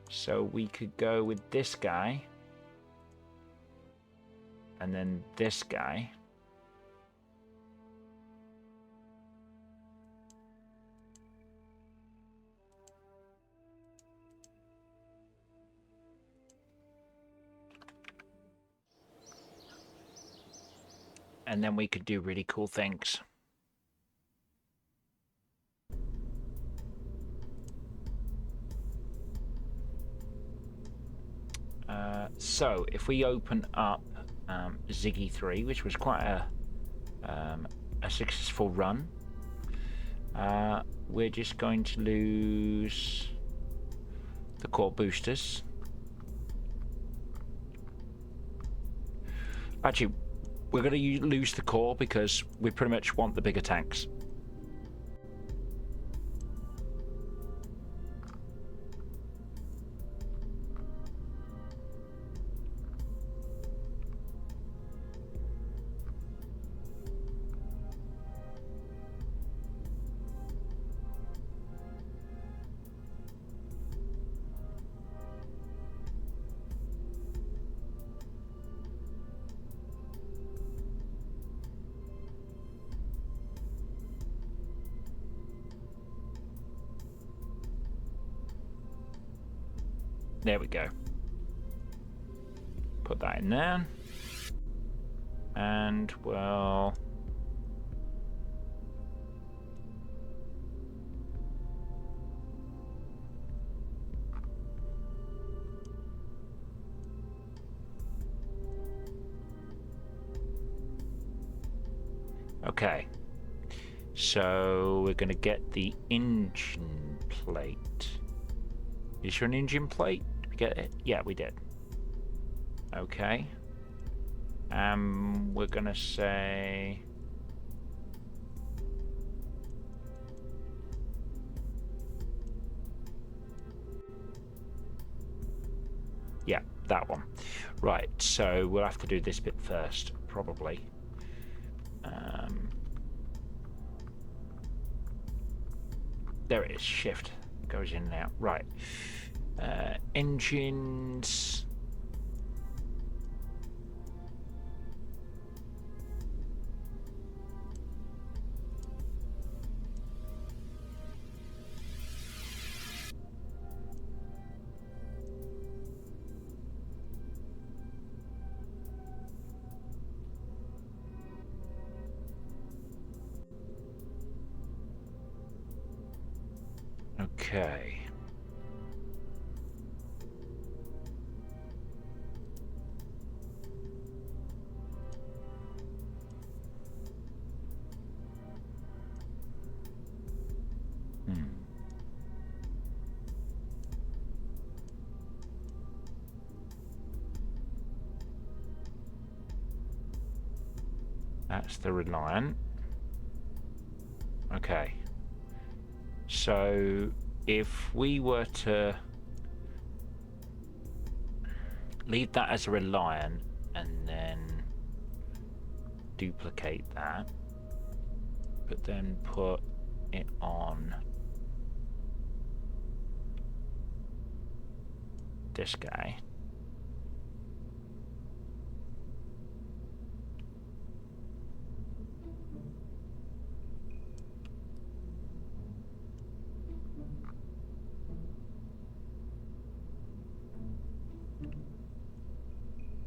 [SPEAKER 1] So we could go with this guy. And then this guy. And then we could do really cool things. So if we open up Ziggy 3, which was quite a successful run, we're just going to lose the core boosters. Actually, we're going to lose the core because we pretty much want the bigger tanks. There we go. Put that in there. And well, okay. So we're going to get the engine plate. Is there an engine plate? Did we get it? Yeah, we did. Okay. We're going to say... yeah, that one. Right, so we'll have to do this bit first, probably. There it is, shift. Goes in and out. Right. Engines... Okay. That's the Reliant. Okay. So if we were to leave that as a Reliant and then duplicate that, but then put it on this guy.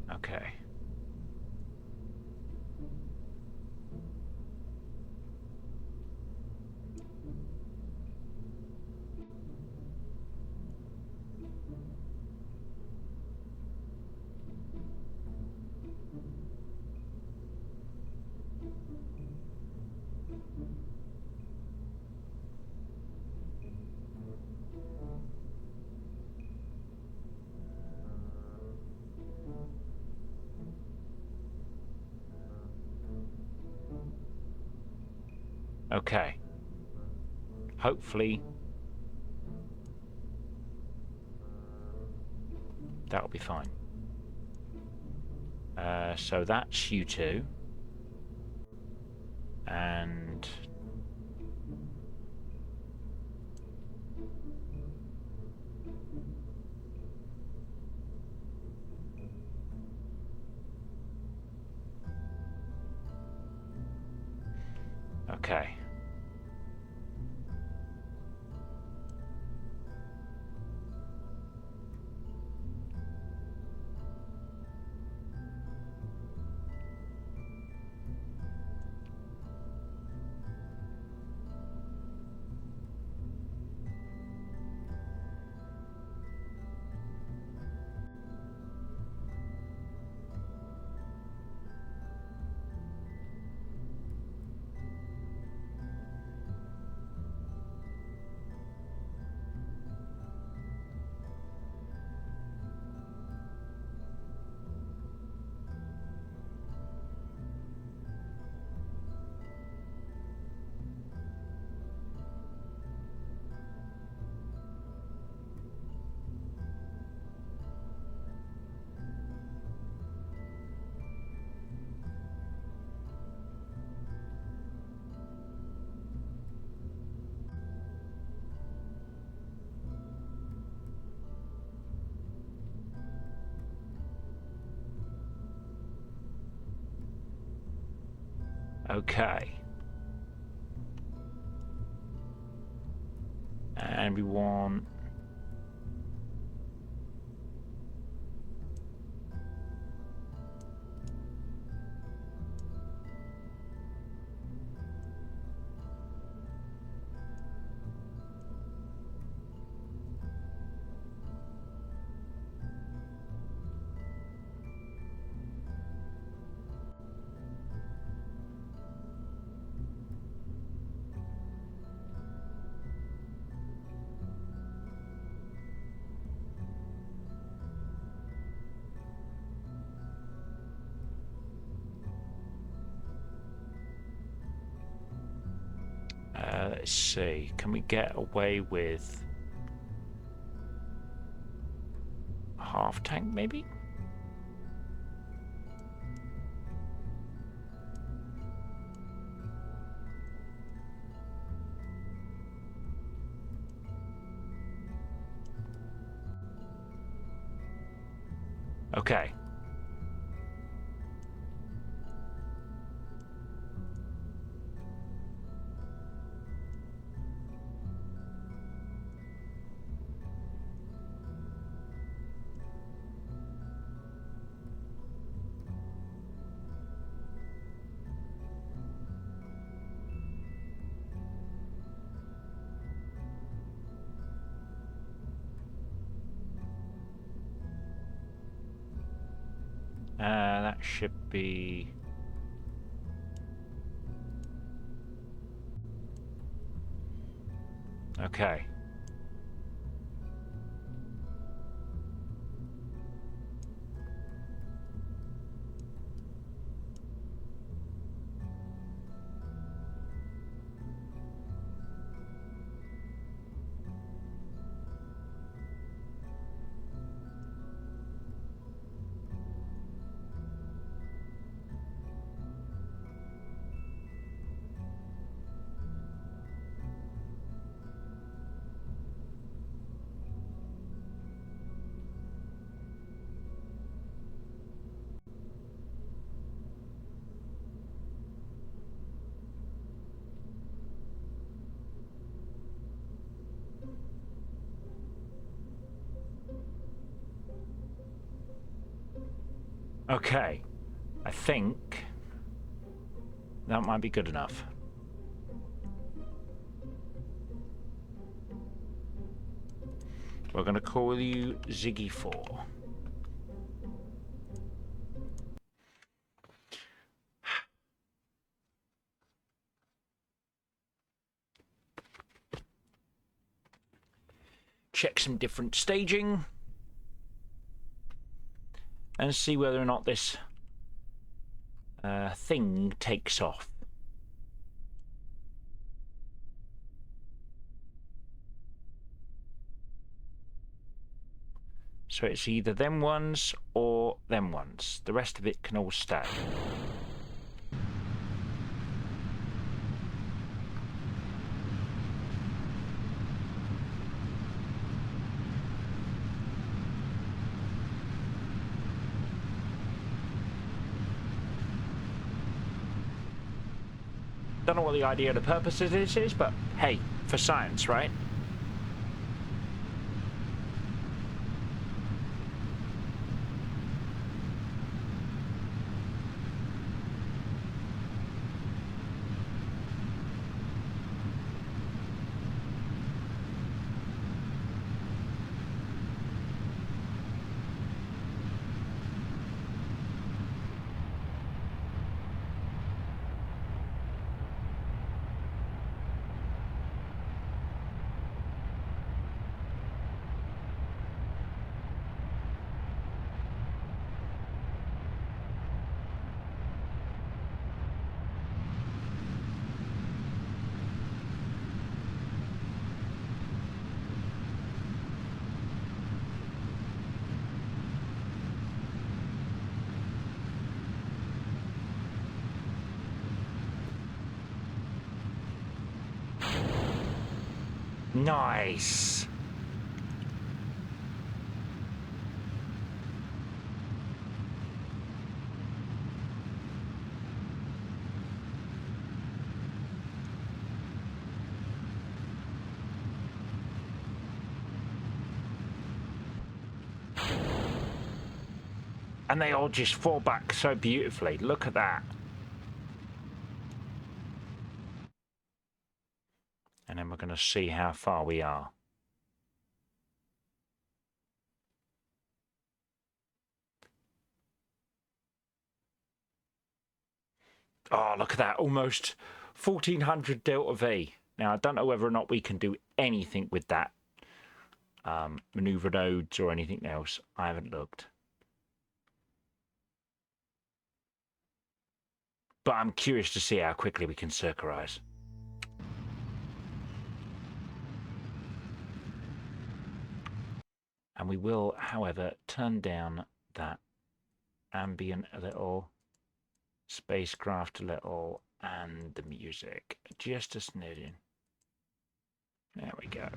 [SPEAKER 1] Okay. Okay. Hopefully that'll be fine. So that's you two. And okay. Okay. And we want let's see. Can we get away with half tank maybe? Okay. That should be... Okay. Okay. I think that might be good enough. We're going to call you Ziggy 4. Check some different staging and see whether or not this thing takes off. So it's either them ones or them ones. The rest of it can all stay. Don't know what the idea of the purpose of this is, but hey, for science, right? Nice. And they all just fall back so beautifully. Look at that. And then we're going to see how far we are. Oh, look at that. Almost 1400 delta V. Now, I don't know whether or not we can do anything with that. Maneuver nodes or anything else. I haven't looked. But I'm curious to see how quickly we can circularize. And we will, however, turn down that ambient a little, spacecraft a little, and the music just a smidgen. There we go.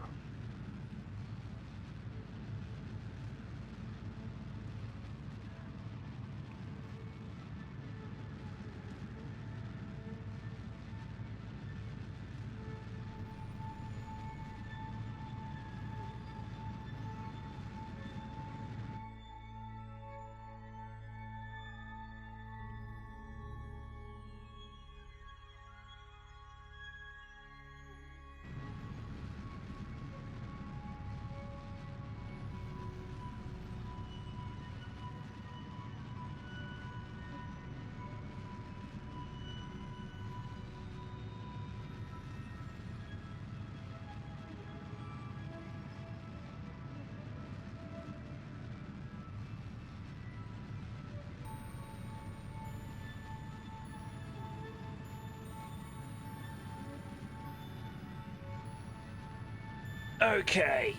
[SPEAKER 1] Okay,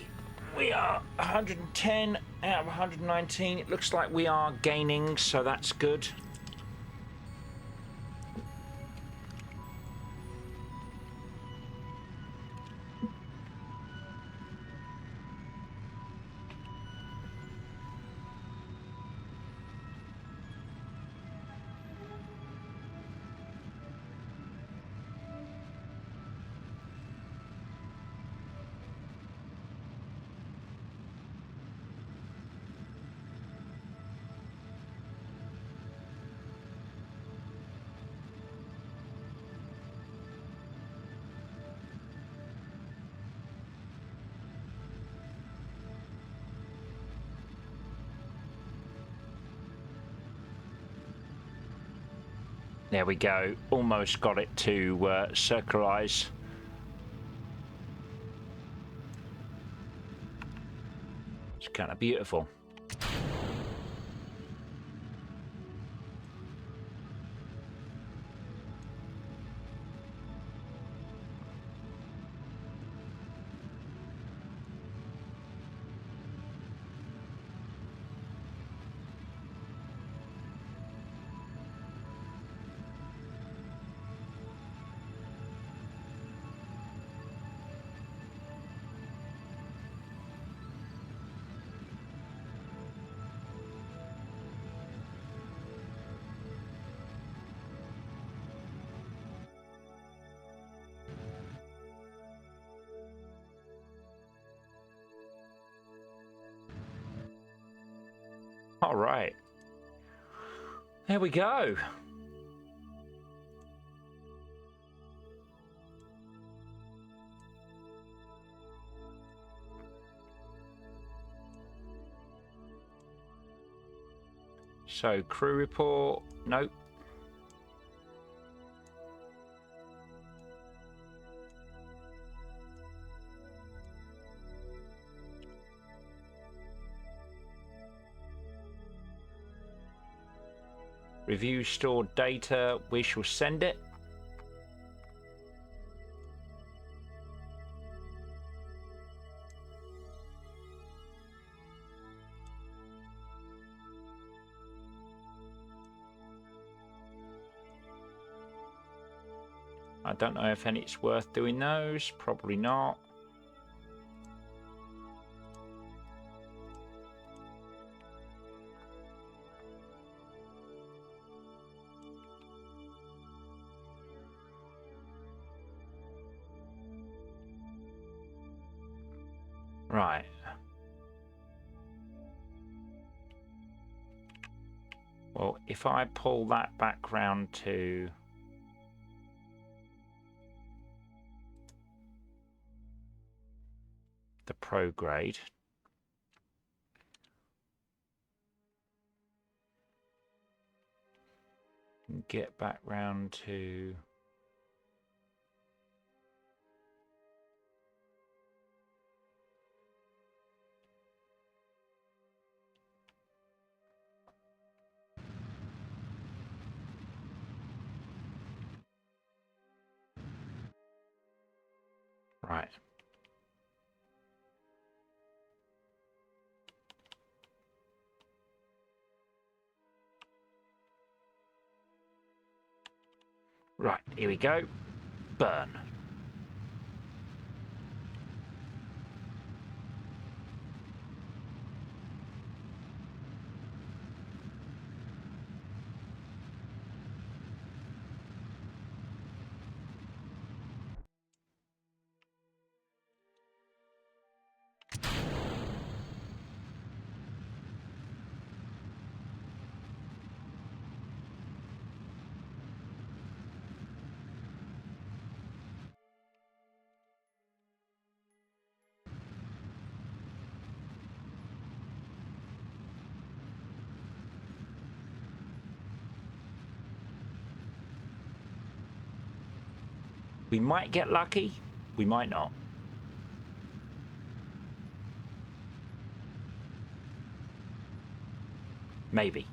[SPEAKER 1] we are 110 out of 119. It looks like we are gaining, so that's good. There we go. Almost got it to circularize. It's kind of beautiful. All right. There we go. So, crew report. Nope. Review stored data. We shall send it. I don't know if it's worth doing those. Probably not. Right. Well, if I pull that back round to the pro grade, and get back round to right. Right, here we go. Burn. We might get lucky, we might not. Maybe.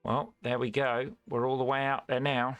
[SPEAKER 1] Well, there we go. We're all the way out there now.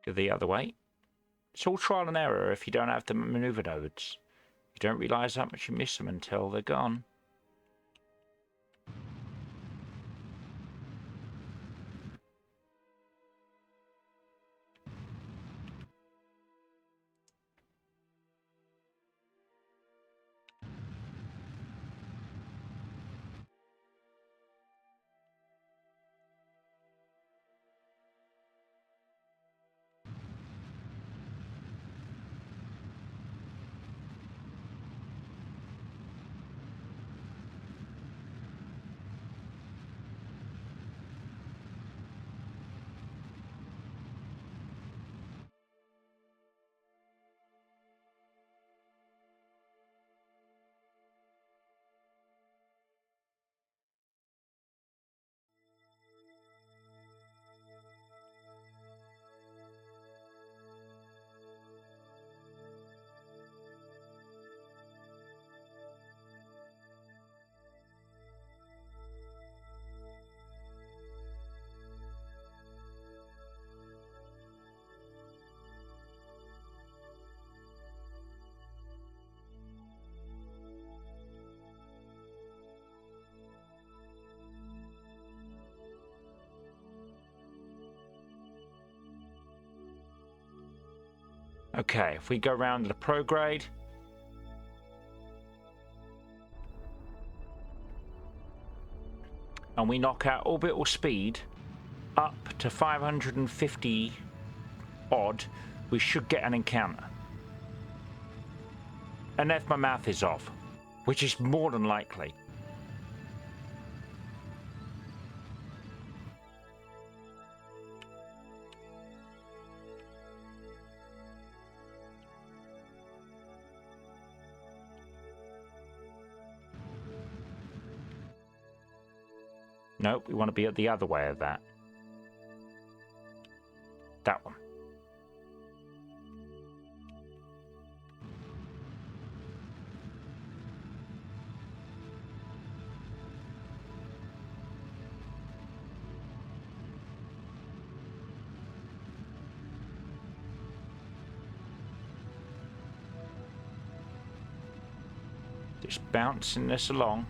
[SPEAKER 1] Go the other way. It's all trial and error if you don't have the maneuver nodes. You don't realise how much you miss them until they're gone. Okay, if we go round to the prograde. And we knock our orbital speed up to 550 odd, we should get an encounter. And if my math is off, which is more than likely. Nope, we want to be at the other way of that. That one. Just bouncing this along.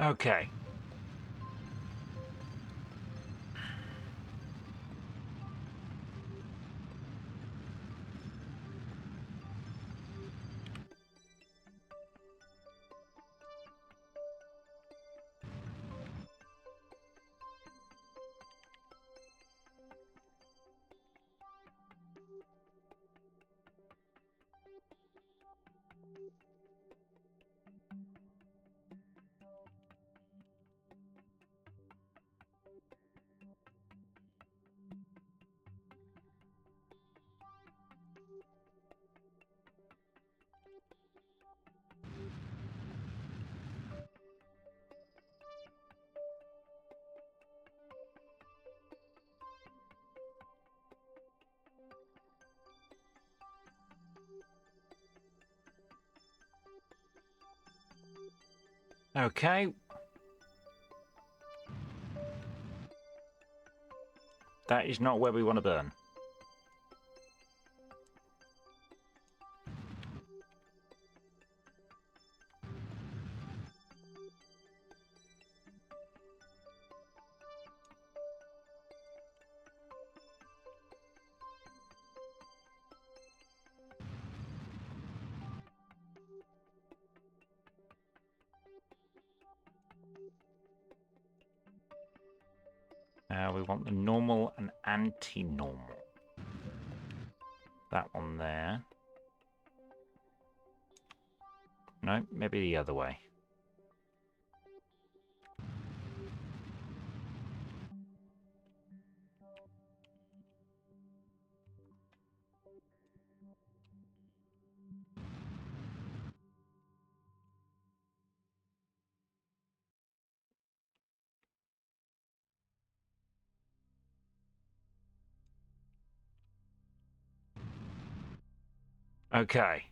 [SPEAKER 1] Okay. Okay. That is not where we want to burn. We want the normal and anti-normal. That one there. No, maybe the other way. Okay.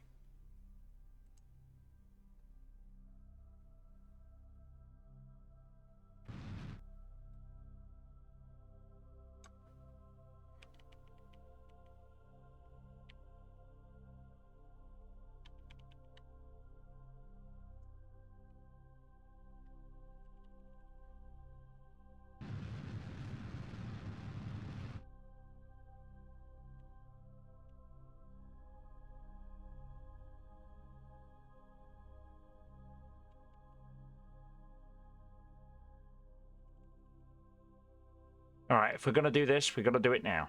[SPEAKER 1] All right, if we're going to do this, we've got to do it now.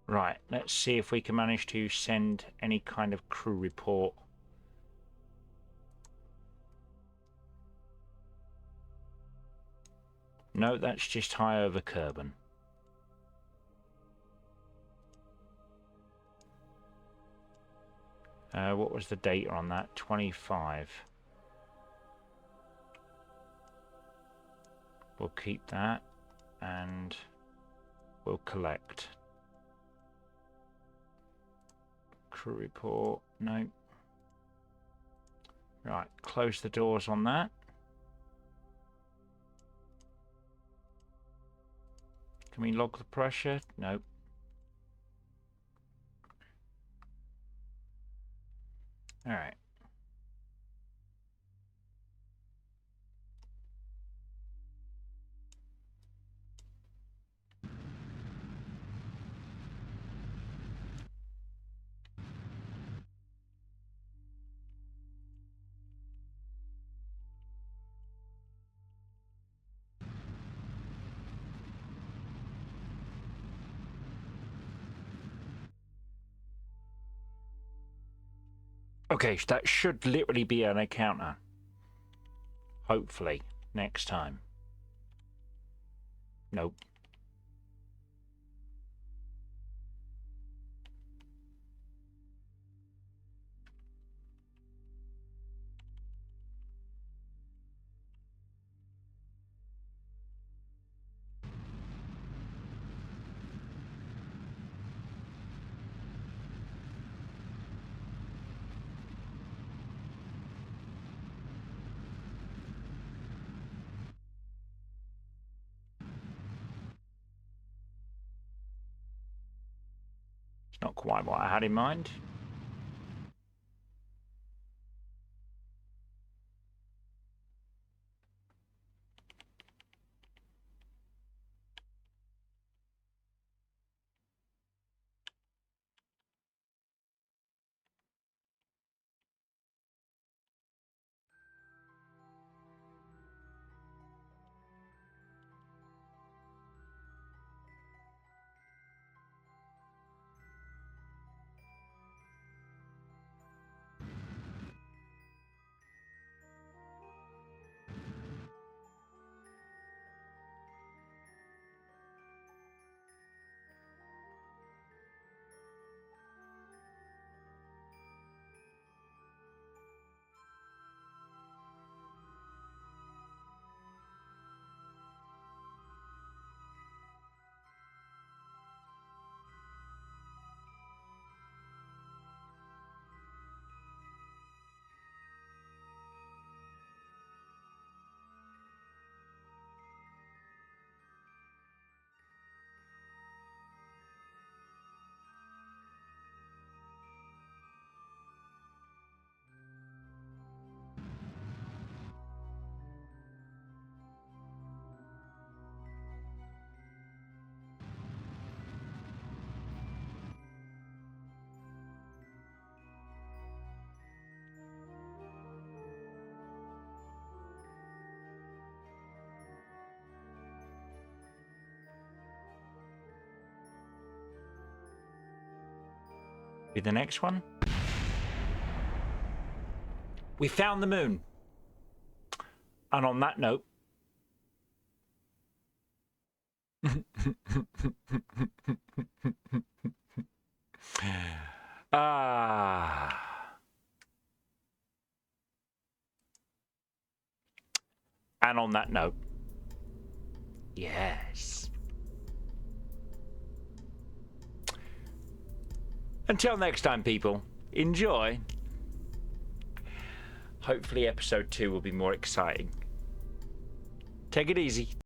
[SPEAKER 1] Right, let's see if we can manage to send any kind of crew report. No, that's just high over Kerbin. What was the data on that? 25. We'll keep that and we'll collect. Crew report, no. Right, close the doors on that. Can we log the pressure? Nope. All right. Okay, that should literally be an encounter. Hopefully, next time. Nope. It's not quite what I had in mind. Be the next one. We found the moon. And on that note, and on that note, yes. Until next time, people, enjoy. Hopefully episode 2 will be more exciting. Take it easy.